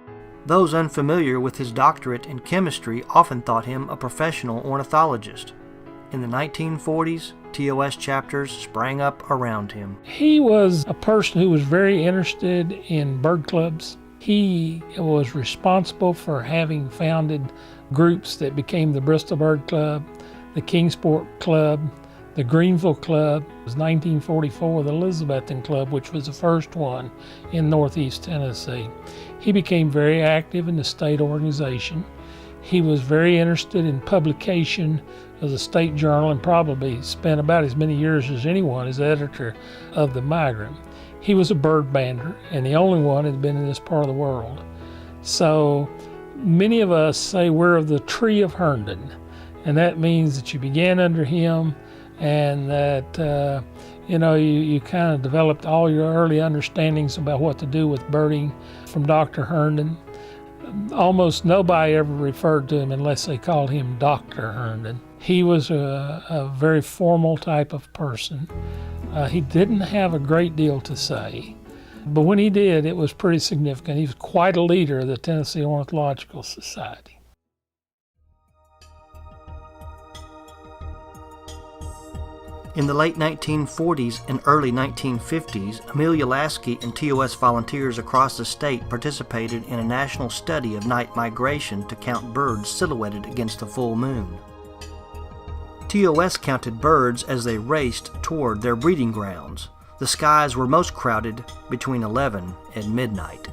Those unfamiliar with his doctorate in chemistry often thought him a professional ornithologist. In the 1940s, TOS chapters sprang up around him. He was a person who was very interested in bird clubs. He was responsible for having founded groups that became the Bristol Bird Club, the Kingsport Club, the Greenville Club. It was 1944, the Elizabethton Club, which was the first one in northeast Tennessee. He became very active in the state organization. He was very interested in publication of the state journal and probably spent about as many years as anyone as editor of the Migrant. He was a bird bander, and the only one that had been in this part of the world. So many of us say we're of the tree of Herndon, and that means that you began under him and that you kind of developed all your early understandings about what to do with birding from Dr. Herndon. Almost nobody ever referred to him unless they called him Dr. Herndon. He was a very formal type of person. He didn't have a great deal to say, but when he did, it was pretty significant. He was quite a leader of the Tennessee Ornithological Society. In the late 1940s and early 1950s, Amelia Lasky and TOS volunteers across the state participated in a national study of night migration to count birds silhouetted against the full moon. TOS counted birds as they raced toward their breeding grounds. The skies were most crowded between 11 and midnight.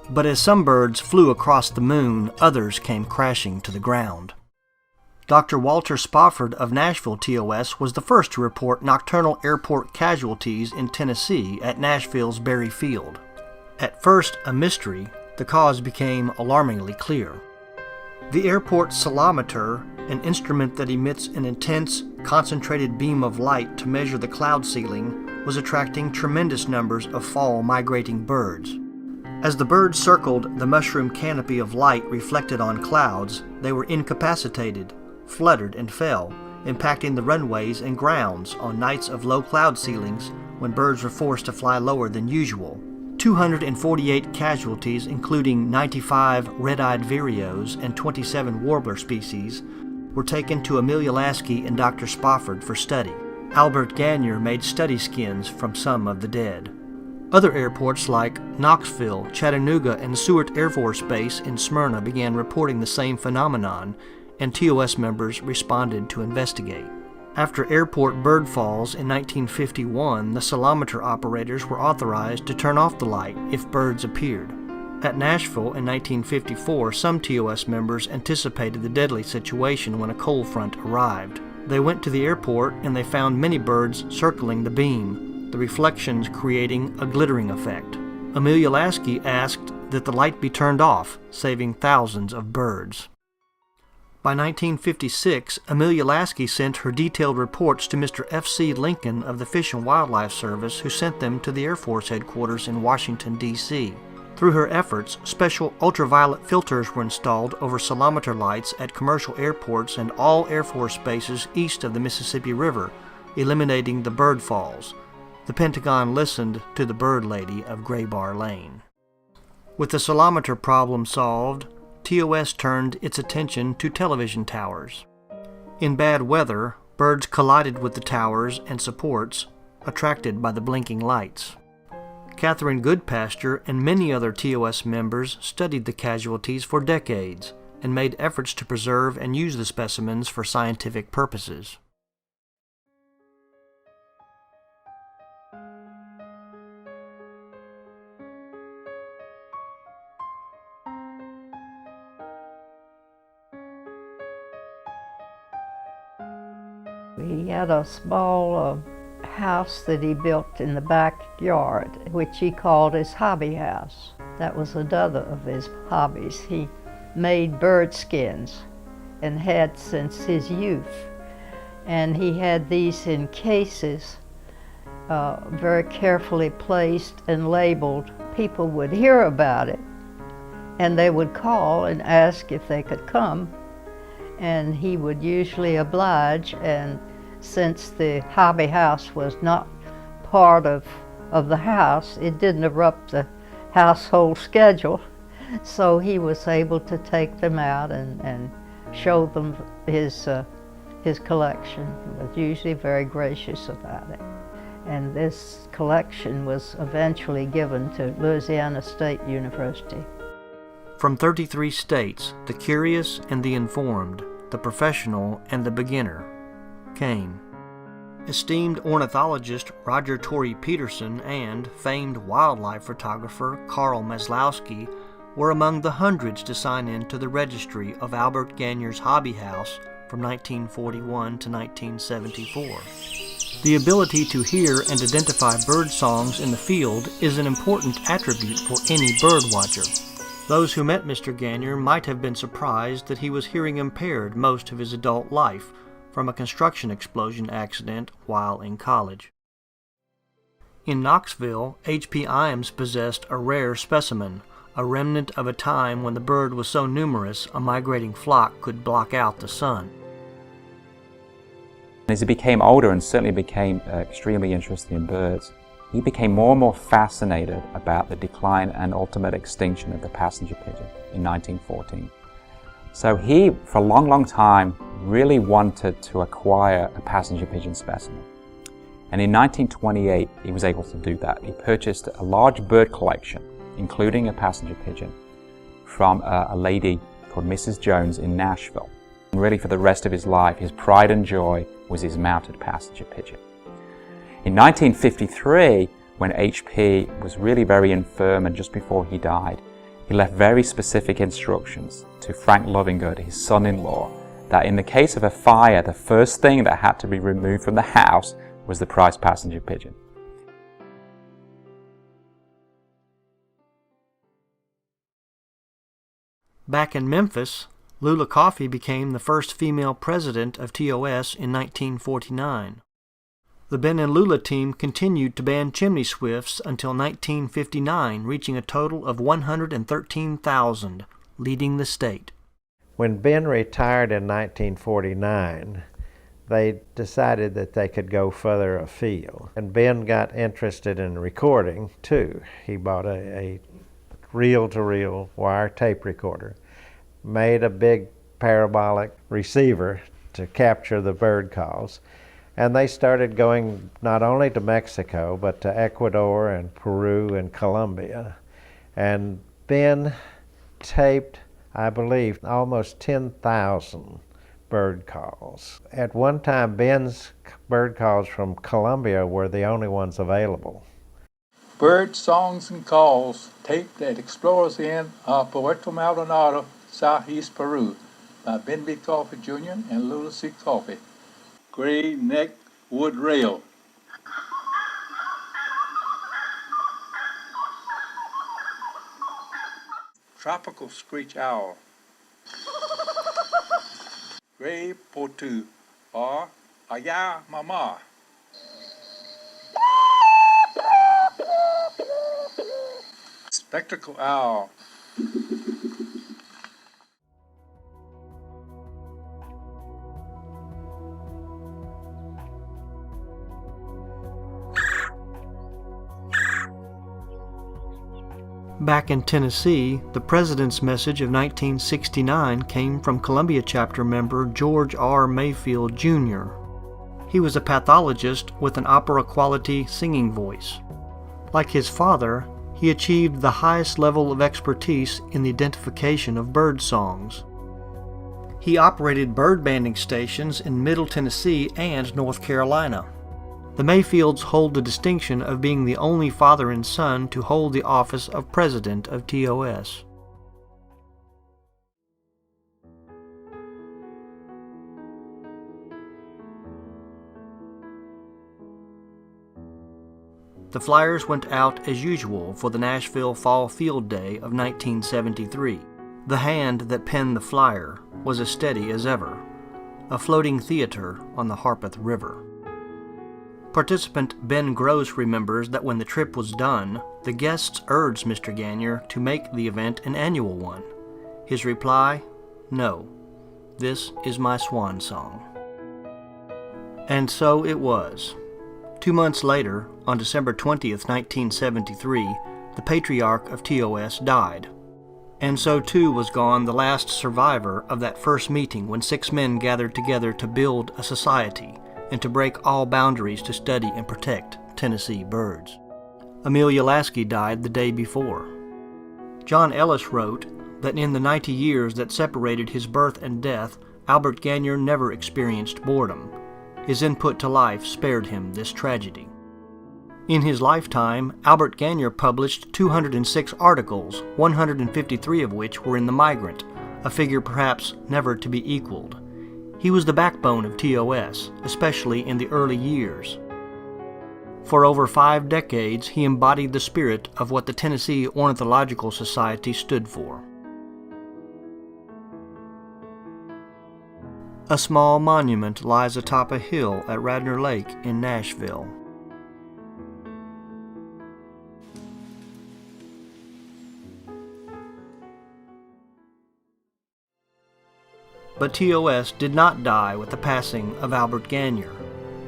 But as some birds flew across the moon, others came crashing to the ground. Dr. Walter Spofford of Nashville TOS was the first to report nocturnal airport casualties in Tennessee at Nashville's Berry Field. At first a mystery, the cause became alarmingly clear. The airport solometer, an instrument that emits an intense, concentrated beam of light to measure the cloud ceiling, was attracting tremendous numbers of fall migrating birds. As the birds circled the mushroom canopy of light reflected on clouds, they were incapacitated, fluttered, and fell, impacting the runways and grounds on nights of low cloud ceilings when birds were forced to fly lower than usual. 248 casualties, including 95 red-eyed vireos and 27 warbler species, were taken to Amelia Lasky and Dr. Spofford for study. Albert Gagnier made study skins from some of the dead. Other airports like Knoxville, Chattanooga, and Seward Air Force Base in Smyrna began reporting the same phenomenon, and TOS members responded to investigate. After airport bird falls in 1951, the solometer operators were authorized to turn off the light if birds appeared. At Nashville in 1954, some TOS members anticipated the deadly situation when a cold front arrived. They went to the airport and they found many birds circling the beam, the reflections creating a glittering effect. Amelia Lasky asked that the light be turned off, saving thousands of birds. By 1956, Amelia Lasky sent her detailed reports to Mr. F.C. Lincoln of the Fish and Wildlife Service, who sent them to the Air Force headquarters in Washington, D.C. Through her efforts, special ultraviolet filters were installed over solometer lights at commercial airports and all Air Force bases east of the Mississippi River, eliminating the bird falls. The Pentagon listened to the bird lady of Gray Bar Lane. With the solometer problem solved, TOS turned its attention to television towers. In bad weather, birds collided with the towers and supports, attracted by the blinking lights. Catherine Goodpasture and many other TOS members studied the casualties for decades and made efforts to preserve and use the specimens for scientific purposes. He had a small house that he built in the backyard, which he called his hobby house. That was another of his hobbies. He made bird skins and had since his youth. And he had these in cases, very carefully placed and labeled. People would hear about it and they would call and ask if they could come, and he would usually oblige. And since the hobby house was not part of the house, it didn't interrupt the household schedule, so he was able to take them out and show them his collection. He was usually very gracious about it. And this collection was eventually given to Louisiana State University. From 33 states, the curious and the informed, the professional and the beginner, came. Esteemed ornithologist Roger Torrey Peterson and famed wildlife photographer Carl Maslowski were among the hundreds to sign in to the registry of Albert Ganier's hobby house from 1941 to 1974. The ability to hear and identify bird songs in the field is an important attribute for any bird watcher. Those who met Mr. Ganier might have been surprised that he was hearing impaired most of his adult life from a construction explosion accident while in college. In Knoxville, H.P. Iams possessed a rare specimen, a remnant of a time when the bird was so numerous a migrating flock could block out the sun. As he became older and certainly became extremely interested in birds, he became more and more fascinated about the decline and ultimate extinction of the passenger pigeon in 1914. So he, for a long, long time, really wanted to acquire a passenger pigeon specimen. And in 1928, he was able to do that. He purchased a large bird collection, including a passenger pigeon, from a lady called Mrs. Jones in Nashville. And really, for the rest of his life, his pride and joy was his mounted passenger pigeon. In 1953, when H.P. was really very infirm and just before he died, he left very specific instructions to Frank Lovingood, his son-in-law, that in the case of a fire, the first thing that had to be removed from the house was the prized passenger pigeon. Back in Memphis, Lula Coffey became the first female president of TOS in 1949. The Ben and Lula team continued to band chimney swifts until 1959, reaching a total of 113,000, leading the state. When Ben retired in 1949, they decided that they could go further afield. And Ben got interested in recording, too. He bought a reel-to-reel wire tape recorder, made a big parabolic receiver to capture the bird calls, and they started going not only to Mexico, but to Ecuador and Peru and Colombia. And Ben taped, I believe, almost 10,000 bird calls. At one time, Ben's bird calls from Colombia were the only ones available. Bird songs and calls taped at Explorers Inn of Puerto Maldonado, southeast Peru, by Ben B. Coffey Jr. and Lula C. Coffey. Gray neck wood rail. Tropical screech owl. Gray potu, or Aya Mama. Spectacle owl. Back in Tennessee, the President's Message of 1969 came from Columbia chapter member George R. Mayfield, Jr. He was a pathologist with an opera-quality singing voice. Like his father, he achieved the highest level of expertise in the identification of bird songs. He operated bird banding stations in Middle Tennessee and North Carolina. The Mayfields hold the distinction of being the only father and son to hold the office of President of TOS. The Flyers went out as usual for the Nashville Fall Field Day of 1973. The hand that penned the flyer was as steady as ever, a floating theater on the Harpeth River. Participant Ben Gross remembers that when the trip was done, the guests urged Mr. Gagnier to make the event an annual one. His reply, "No, this is my swan song." And so it was. 2 months later, on December 20th, 1973, the patriarch of TOS died. And so too was gone the last survivor of that first meeting when 6 men gathered together to build a society and to break all boundaries to study and protect Tennessee birds. Amelia Lasky died the day before. John Ellis wrote that in the 90 years that separated his birth and death, Albert Gagnier never experienced boredom. His input to life spared him this tragedy. In his lifetime, Albert Gagnier published 206 articles, 153 of which were in the Migrant, a figure perhaps never to be equaled. He was the backbone of TOS, especially in the early years. For over 5 decades, he embodied the spirit of what the Tennessee Ornithological Society stood for. A small monument lies atop a hill at Radnor Lake in Nashville. But TOS did not die with the passing of Albert Gagnier.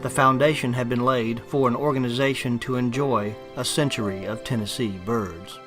The foundation had been laid for an organization to enjoy a century of Tennessee birds.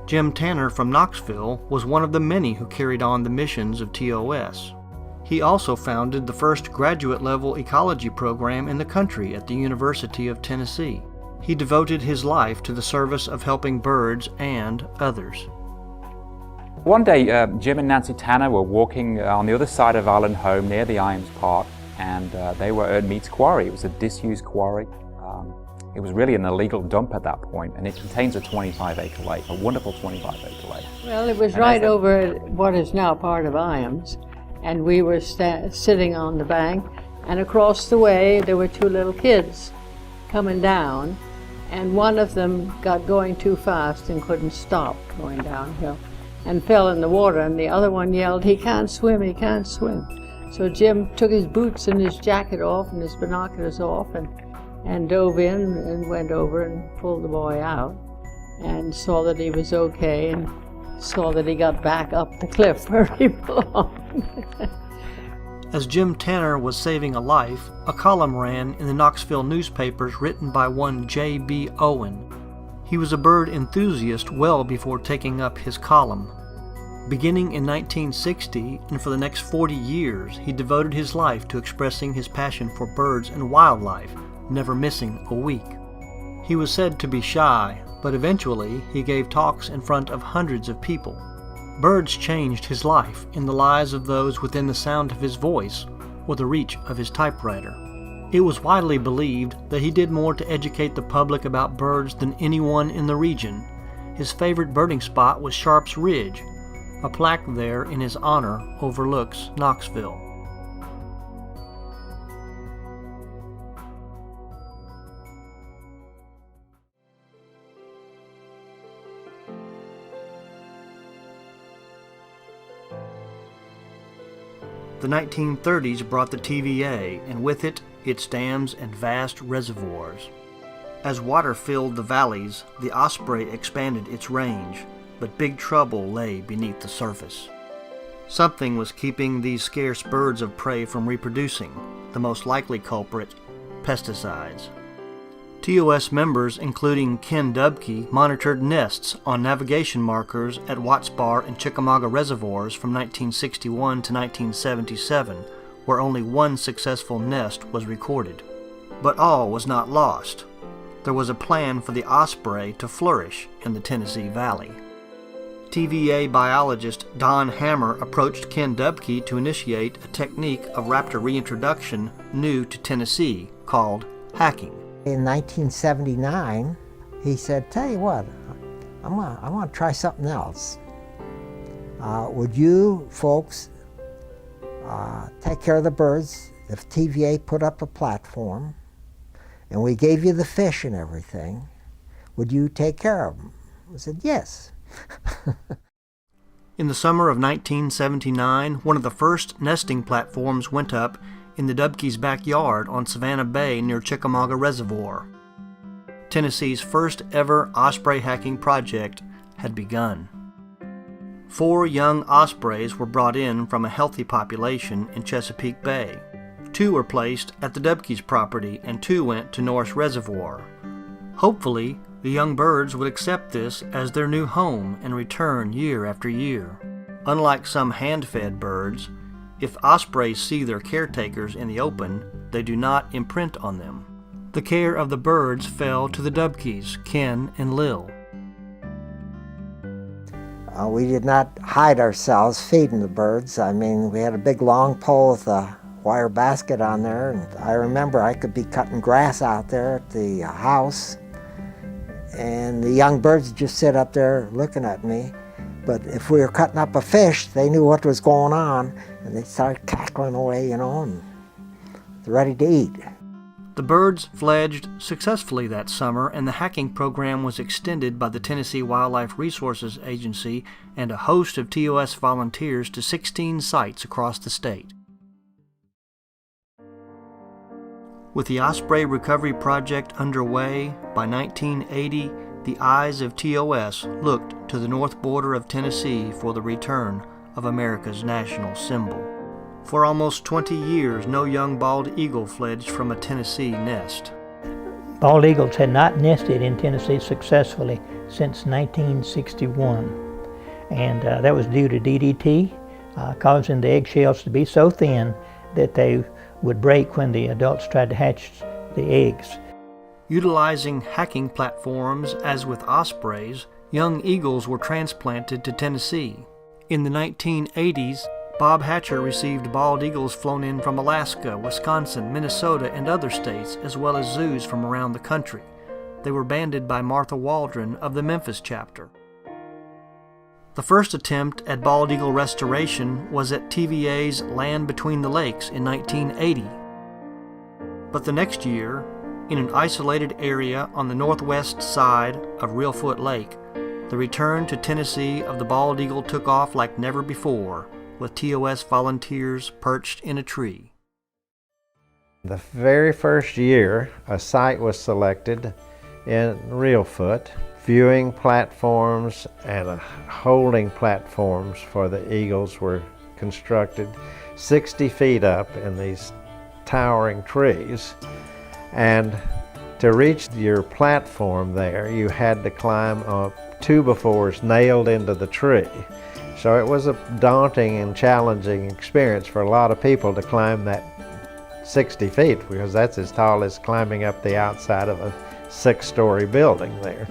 Jim Tanner from Knoxville was one of the many who carried on the missions of TOS. He also founded the first graduate-level ecology program in the country at the University of Tennessee. He devoted his life to the service of helping birds and others. One day, Jim and Nancy Tanner were walking on the other side of Island Home near the Iams Park, and they were at Meats Quarry. It was a disused quarry. It was really an illegal dump at that point, and it contains a 25-acre lake, a wonderful 25-acre lake. Well, it was right over what is now part of Iams, and we were sitting on the bank, and across the way there were 2 little kids coming down, and one of them got going too fast and couldn't stop going downhill and fell in the water, and the other one yelled, "He can't swim, he can't swim." So Jim took his boots and his jacket off and his binoculars off and dove in and went over and pulled the boy out and saw that he was okay and saw that he got back up the cliff where he belonged. As Jim Tanner was saving a life, a column ran in the Knoxville newspapers written by one J.B. Owen. He was a bird enthusiast well before taking up his column. Beginning in 1960 and for the next 40 years, he devoted his life to expressing his passion for birds and wildlife, never missing a week. He was said to be shy, but eventually he gave talks in front of hundreds of people. Birds changed his life in the lives of those within the sound of his voice or the reach of his typewriter. It was widely believed that he did more to educate the public about birds than anyone in the region. His favorite birding spot was Sharp's Ridge. A plaque there in his honor overlooks Knoxville. The 1930s brought the TVA, and with it, its dams and vast reservoirs. As water filled the valleys, the osprey expanded its range, but big trouble lay beneath the surface. Something was keeping these scarce birds of prey from reproducing, the most likely culprit, pesticides. TOS members, including Ken Dubke, monitored nests on navigation markers at Watts Bar and Chickamauga reservoirs from 1961 to 1977, where only one successful nest was recorded. But all was not lost. There was a plan for the osprey to flourish in the Tennessee Valley. TVA biologist Don Hammer approached Ken Dubke to initiate a technique of raptor reintroduction new to Tennessee called hacking. In 1979, he said, "Tell you what, I want to try something else. Would you folks take care of the birds if TVA put up a platform and we gave you the fish and everything? Would you take care of them?" I said, "Yes." In the summer of 1979, one of the first nesting platforms went up in the Dubke's backyard on Savannah Bay near Chickamauga Reservoir. Tennessee's first ever osprey hacking project had begun. 4 young ospreys were brought in from a healthy population in Chesapeake Bay. 2 were placed at the Dubke's property and 2 went to Norris Reservoir. Hopefully, the young birds would accept this as their new home and return year after year. Unlike some hand-fed birds, if ospreys see their caretakers in the open, they do not imprint on them. The care of the birds fell to the Dubkes, Ken and Lil. We did not hide ourselves feeding the birds. I mean, we had a big long pole with a wire basket on there, and I remember I could be cutting grass out there at the house, and the young birds would just sit up there looking at me. But if we were cutting up a fish, they knew what was going on, and they started cackling away, you know, and they're ready to eat. The birds fledged successfully that summer, and the hacking program was extended by the Tennessee Wildlife Resources Agency and a host of TOS volunteers to 16 sites across the state. With the Osprey Recovery Project underway, by 1980, the eyes of TOS looked to the north border of Tennessee for the return of America's national symbol. For almost 20 years, no young bald eagle fledged from a Tennessee nest. Bald eagles had not nested in Tennessee successfully since 1961, and that was due to DDT, causing the eggshells to be so thin that they would break when the adults tried to hatch the eggs. Utilizing hacking platforms as with ospreys, young eagles were transplanted to Tennessee. In the 1980s, Bob Hatcher received bald eagles flown in from Alaska, Wisconsin, Minnesota, and other states, as well as zoos from around the country. They were banded by Martha Waldron of the Memphis chapter. The first attempt at bald eagle restoration was at TVA's Land Between the Lakes in 1980. But the next year, in an isolated area on the northwest side of Reelfoot Lake, the return to Tennessee of the bald eagle took off like never before, with TOS volunteers perched in a tree. The very first year, a site was selected in Reelfoot. Viewing platforms and holding platforms for the eagles were constructed 60 feet up in these towering trees. And to reach your platform there, you had to climb up 2x4s nailed into the tree. So it was a daunting and challenging experience for a lot of people to climb that 60 feet, because that's as tall as climbing up the outside of a 6-story building there.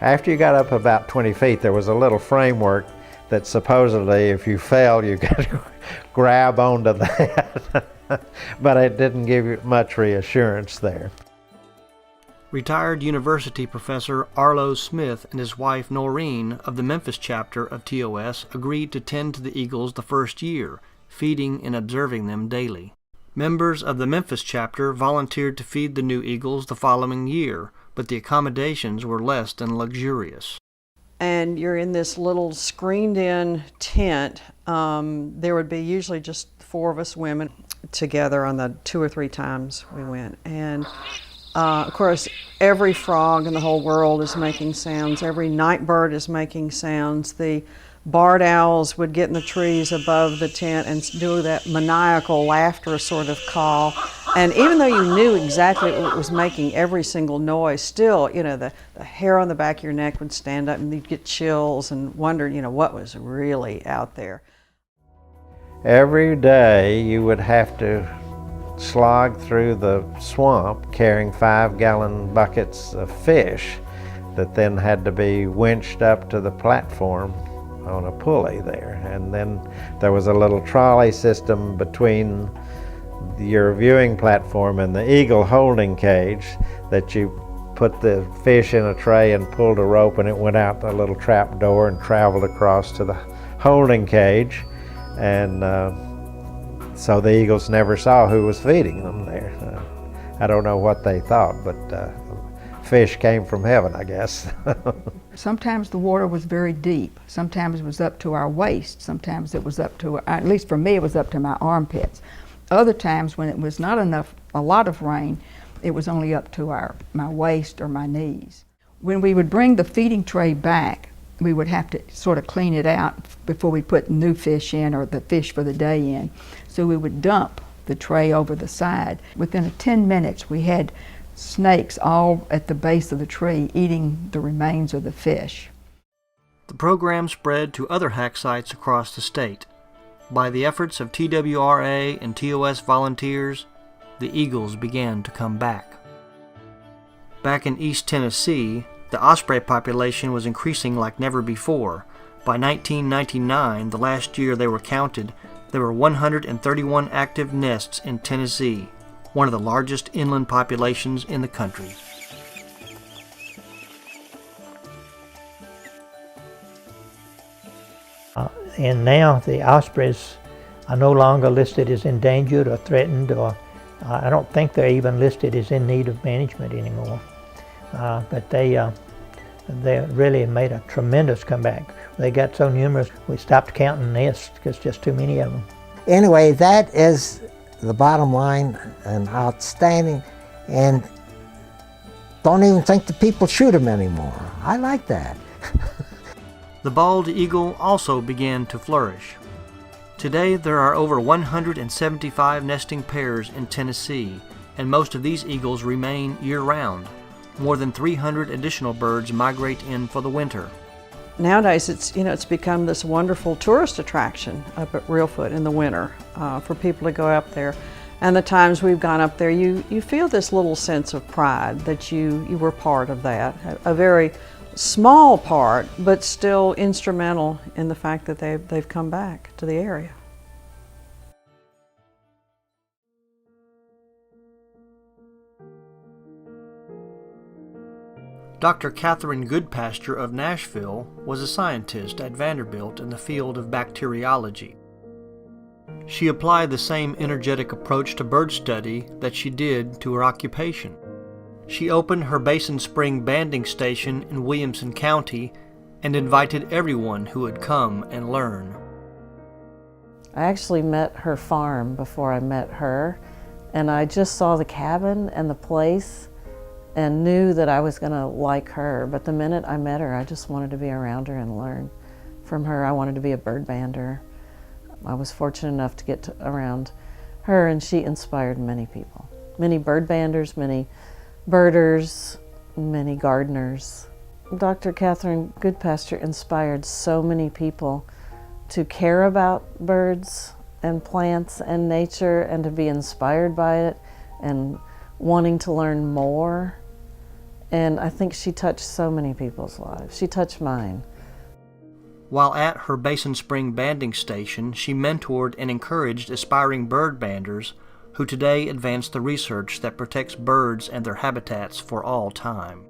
After you got up about 20 feet, there was a little framework that supposedly if you fell, you could grab onto that. But it didn't give you much reassurance there. Retired university professor Arlo Smith and his wife Noreen of the Memphis chapter of TOS agreed to tend to the eagles the first year, feeding and observing them daily. Members of the Memphis chapter volunteered to feed the new eagles the following year, but the accommodations were less than luxurious. And you're in this little screened-in tent. There would be usually just 4 of us women together on the 2 or 3 times we went. And Of course, every frog in the whole world is making sounds. Every night bird is making sounds. The barred owls would get in the trees above the tent and do that maniacal laughter sort of call. And even though you knew exactly what was making every single noise, still, you know, the hair on the back of your neck would stand up and you'd get chills and wonder, you know, what was really out there. Every day you would have to slog through the swamp carrying 5-gallon buckets of fish that then had to be winched up to the platform on a pulley there. And then there was a little trolley system between your viewing platform and the eagle holding cage that you put the fish in a tray and pulled a rope, and it went out the little trap door and traveled across to the holding cage. And so the eagles never saw who was feeding them there. I don't know what they thought, but fish came from heaven, I guess. Sometimes the water was very deep. Sometimes it was up to our waist. Sometimes it was up to, at least for me, it was up to my armpits. Other times when it was not enough, a lot of rain, it was only up to my waist or my knees. When we would bring the feeding tray back, we would have to sort of clean it out before we put new fish in or the fish for the day in. So we would dump the tray over the side. Within 10 minutes, we had snakes all at the base of the tree eating the remains of the fish. The program spread to other hack sites across the state. By the efforts of TWRA and TOS volunteers, the eagles began to come back. Back in East Tennessee, the osprey population was increasing like never before. By 1999, the last year they were counted, there were 131 active nests in Tennessee, one of the largest inland populations in the country. And now the ospreys are no longer listed as endangered or threatened, or I don't think they're even listed as in need of management anymore. But they really made a tremendous comeback. They got so numerous, we stopped counting nests because just too many of them. Anyway, that is the bottom line, and outstanding, and don't even think the people shoot them anymore. I like that. The bald eagle also began to flourish. Today there are over 175 nesting pairs in Tennessee, and most of these eagles remain year-round. More than 300 additional birds migrate in for the winter. Nowadays, it's become this wonderful tourist attraction up at Reelfoot in the winter for people to go up there. And the times we've gone up there, you feel this little sense of pride that you were part of that. A very small part, but still instrumental in the fact that they've come back to the area. Dr. Catherine Goodpasture of Nashville was a scientist at Vanderbilt in the field of bacteriology. She applied the same energetic approach to bird study that she did to her occupation. She opened her Basin Spring banding station in Williamson County and invited everyone who would come and learn. I actually met her farm before I met her, and I just saw the cabin and the place and knew that I was going to like her. But the minute I met her, I just wanted to be around her and learn from her. I wanted to be a bird bander. I was fortunate enough to get around her, and she inspired many people. Many bird banders, many birders, many gardeners. Dr. Catherine Goodpasture inspired so many people to care about birds and plants and nature and to be inspired by it and wanting to learn more. And I think she touched so many people's lives. She touched mine. While at her Basin Spring banding station, she mentored and encouraged aspiring bird banders who today advance the research that protects birds and their habitats for all time.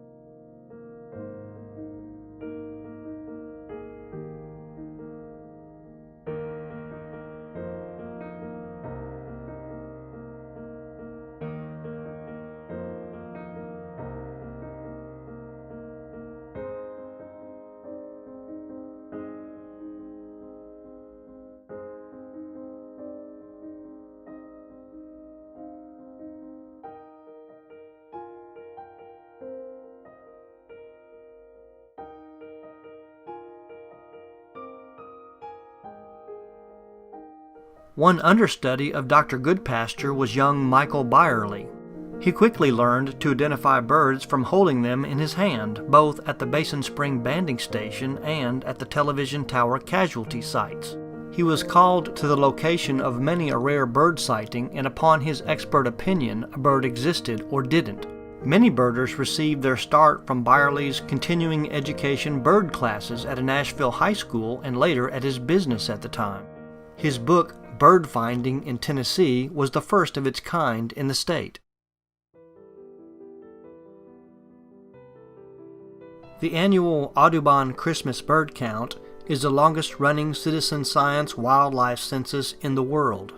One understudy of Dr. Goodpasture was young Michael Byerly. He quickly learned to identify birds from holding them in his hand, both at the Basin Spring Banding Station and at the television tower casualty sites. He was called to the location of many a rare bird sighting, and upon his expert opinion, a bird existed or didn't. Many birders received their start from Byerly's continuing education bird classes at a Nashville high school and later at his business at the time. His book, Bird Finding in Tennessee, was the first of its kind in the state. The annual Audubon Christmas Bird Count is the longest-running citizen science wildlife census in the world.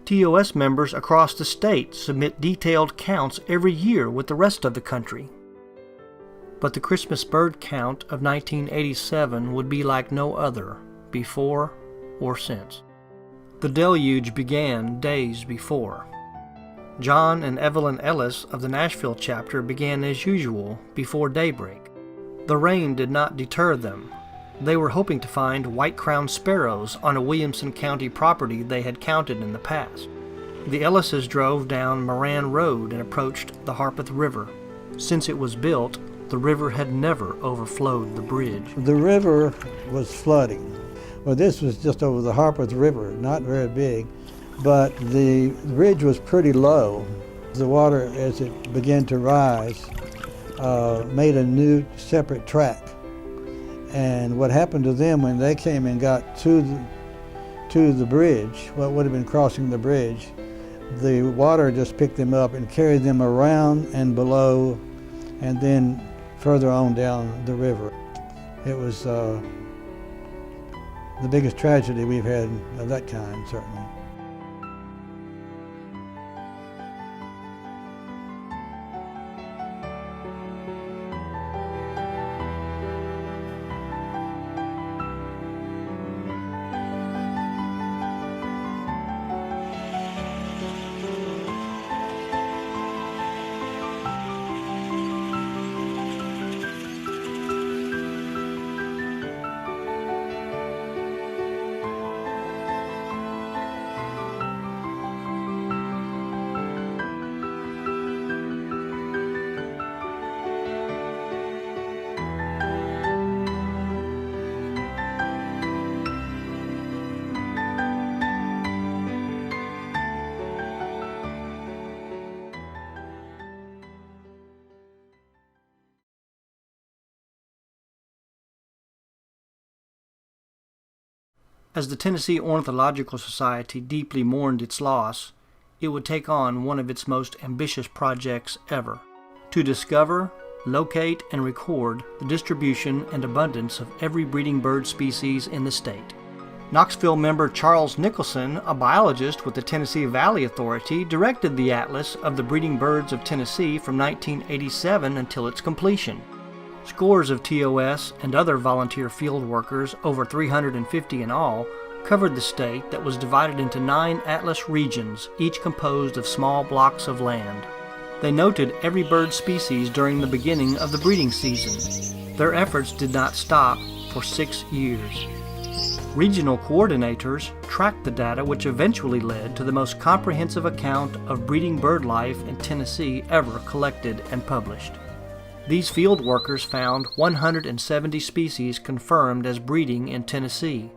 TOS members across the state submit detailed counts every year with the rest of the country. But the Christmas Bird Count of 1987 would be like no other, before or since. The deluge began days before. John and Evelyn Ellis of the Nashville chapter began as usual, before daybreak. The rain did not deter them. They were hoping to find white-crowned sparrows on a Williamson County property they had counted in the past. The Ellises drove down Moran Road and approached the Harpeth River. Since it was built, the river had never overflowed the bridge. The river was flooding. Well, this was just over the Harpeth River, not very big, but the bridge was pretty low. The water, as it began to rise, made a new separate track. And what happened to them when they came and got to the bridge, what would have been crossing the bridge, the water just picked them up and carried them around and below and then further on down the river. It was the biggest tragedy we've had of that kind, certainly. As the Tennessee Ornithological Society deeply mourned its loss, it would take on one of its most ambitious projects ever: to discover, locate, and record the distribution and abundance of every breeding bird species in the state. Knoxville member Charles Nicholson, a biologist with the Tennessee Valley Authority, directed the Atlas of the Breeding Birds of Tennessee from 1987 until its completion. Scores of TOS and other volunteer field workers, over 350 in all, covered the state that was divided into 9 Atlas regions, each composed of small blocks of land. They noted every bird species during the beginning of the breeding season. Their efforts did not stop for 6 years. Regional coordinators tracked the data, which eventually led to the most comprehensive account of breeding bird life in Tennessee ever collected and published. These field workers found 170 species confirmed as breeding in Tennessee.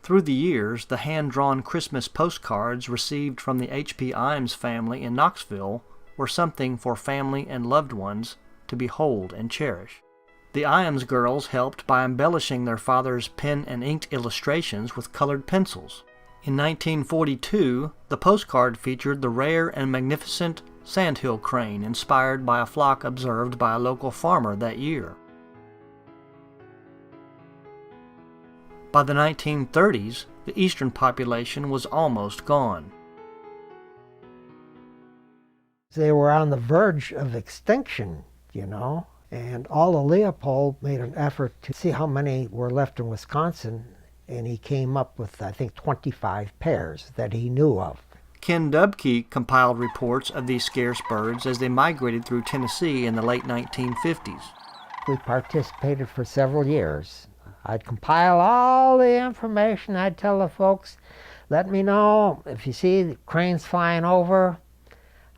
Through the years, the hand-drawn Christmas postcards received from the H.P. Imes family in Knoxville were something for family and loved ones to behold and cherish. The Imes girls helped by embellishing their father's pen and inked illustrations with colored pencils. In 1942, the postcard featured the rare and magnificent sandhill crane inspired by a flock observed by a local farmer that year. By the 1930s, the eastern population was almost gone. They were on the verge of extinction, you know, and Aldo Leopold made an effort to see how many were left in Wisconsin, and he came up with, I think, 25 pairs that he knew of. Ken Dubke compiled reports of these scarce birds as they migrated through Tennessee in the late 1950s. We participated for several years. I'd compile all the information. I'd tell the folks, let me know if you see the cranes flying over.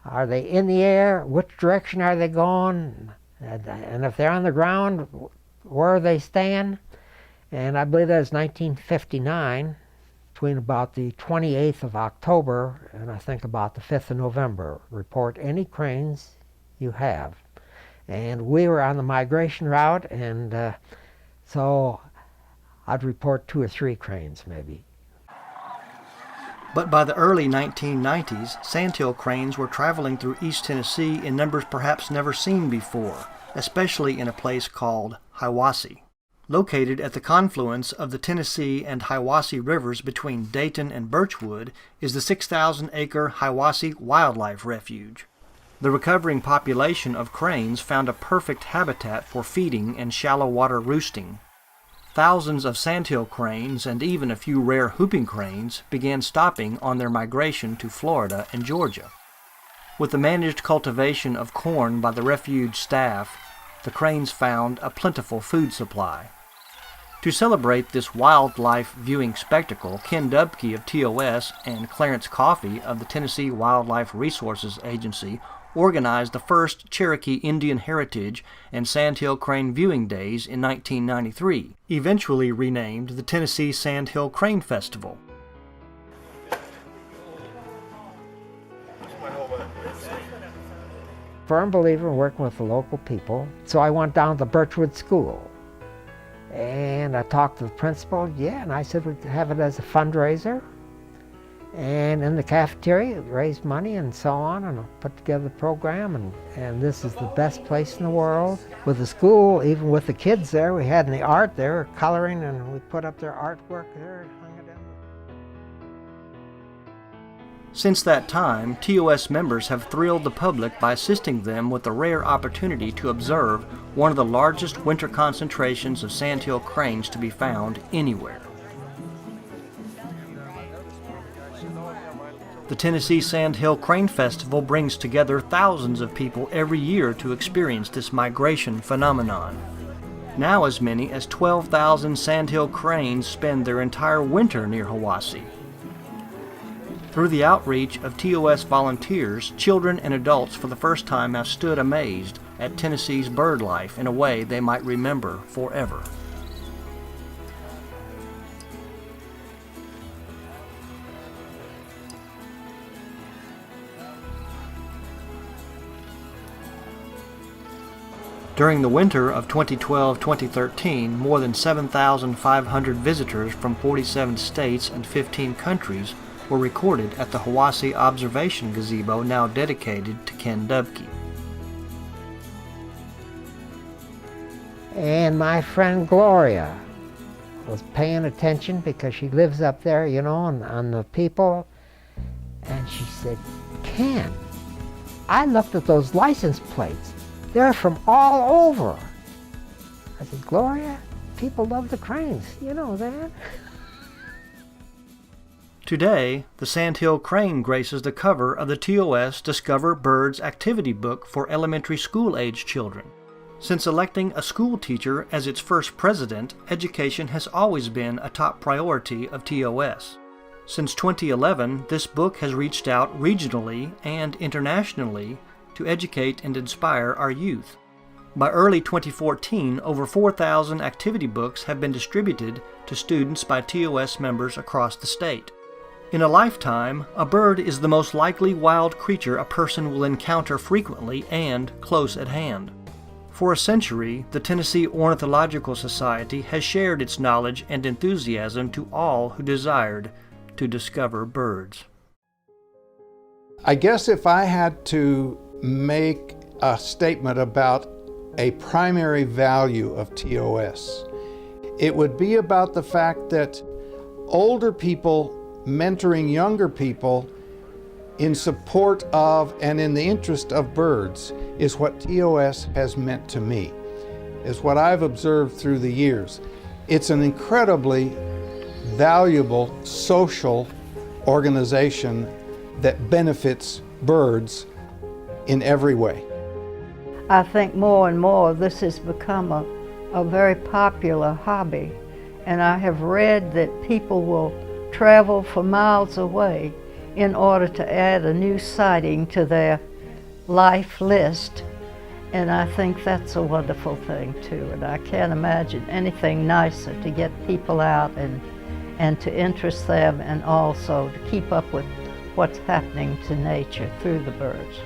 Are they in the air? Which direction are they going? And if they're on the ground, where are they staying? And I believe that was 1959, between about the 28th of October and I think about the 5th of November. Report any cranes you have. And we were on the migration route, and so I'd report 2 or 3 cranes maybe. But by the early 1990s, sandhill cranes were traveling through East Tennessee in numbers perhaps never seen before, especially in a place called Hiwassee. Located at the confluence of the Tennessee and Hiwassee rivers between Dayton and Birchwood is the 6,000-acre Hiwassee Wildlife Refuge. The recovering population of cranes found a perfect habitat for feeding and shallow water roosting. Thousands of sandhill cranes and even a few rare whooping cranes began stopping on their migration to Florida and Georgia. With the managed cultivation of corn by the refuge staff, the cranes found a plentiful food supply. To celebrate this wildlife viewing spectacle, Ken Dubke of TOS and Clarence Coffey of the Tennessee Wildlife Resources Agency organized the first Cherokee Indian Heritage and Sandhill Crane Viewing Days in 1993, eventually renamed the Tennessee Sandhill Crane Festival. Firm believer in working with the local people, so I went down to Birchwood School. And I talked to the principal, and I said we'd have it as a fundraiser. And in the cafeteria, raised money and so on, and I put together the program, and this is the best place in the world. With the school, even with the kids there, we had the art there, coloring, and we put up their artwork there and hung it in. Since that time, TOS members have thrilled the public by assisting them with the rare opportunity to observe one of the largest winter concentrations of sandhill cranes to be found anywhere. The Tennessee Sandhill Crane Festival brings together thousands of people every year to experience this migration phenomenon. Now as many as 12,000 sandhill cranes spend their entire winter near Hiwassee. Through the outreach of TOS volunteers, children and adults for the first time have stood amazed at Tennessee's bird life in a way they might remember forever. During the winter of 2012-2013, more than 7,500 visitors from 47 states and 15 countries were recorded at the Hiwassee Observation Gazebo, now dedicated to Ken Dubke. And my friend Gloria was paying attention because she lives up there, you know, on the people. And she said, Ken, I looked at those license plates. They're from all over. I said, Gloria, people love the cranes. You know that. Today, the Sandhill Crane graces the cover of the TOS Discover Birds activity book for elementary school-age children. Since electing a school teacher as its first president, education has always been a top priority of TOS. Since 2011, this book has reached out regionally and internationally to educate and inspire our youth. By early 2014, over 4,000 activity books have been distributed to students by TOS members across the state. In a lifetime, a bird is the most likely wild creature a person will encounter frequently and close at hand. For a century, the Tennessee Ornithological Society has shared its knowledge and enthusiasm to all who desired to discover birds. I guess if I had to make a statement about a primary value of TOS, it would be about the fact that older people mentoring younger people in support of and in the interest of birds is what TOS has meant to me, is what I've observed through the years. It's an incredibly valuable social organization that benefits birds in every way. I think more and more this has become a very popular hobby, and I have read that people will travel for miles away in order to add a new sighting to their life list, and I think that's a wonderful thing too, and I can't imagine anything nicer to get people out and to interest them and also to keep up with what's happening to nature through the birds.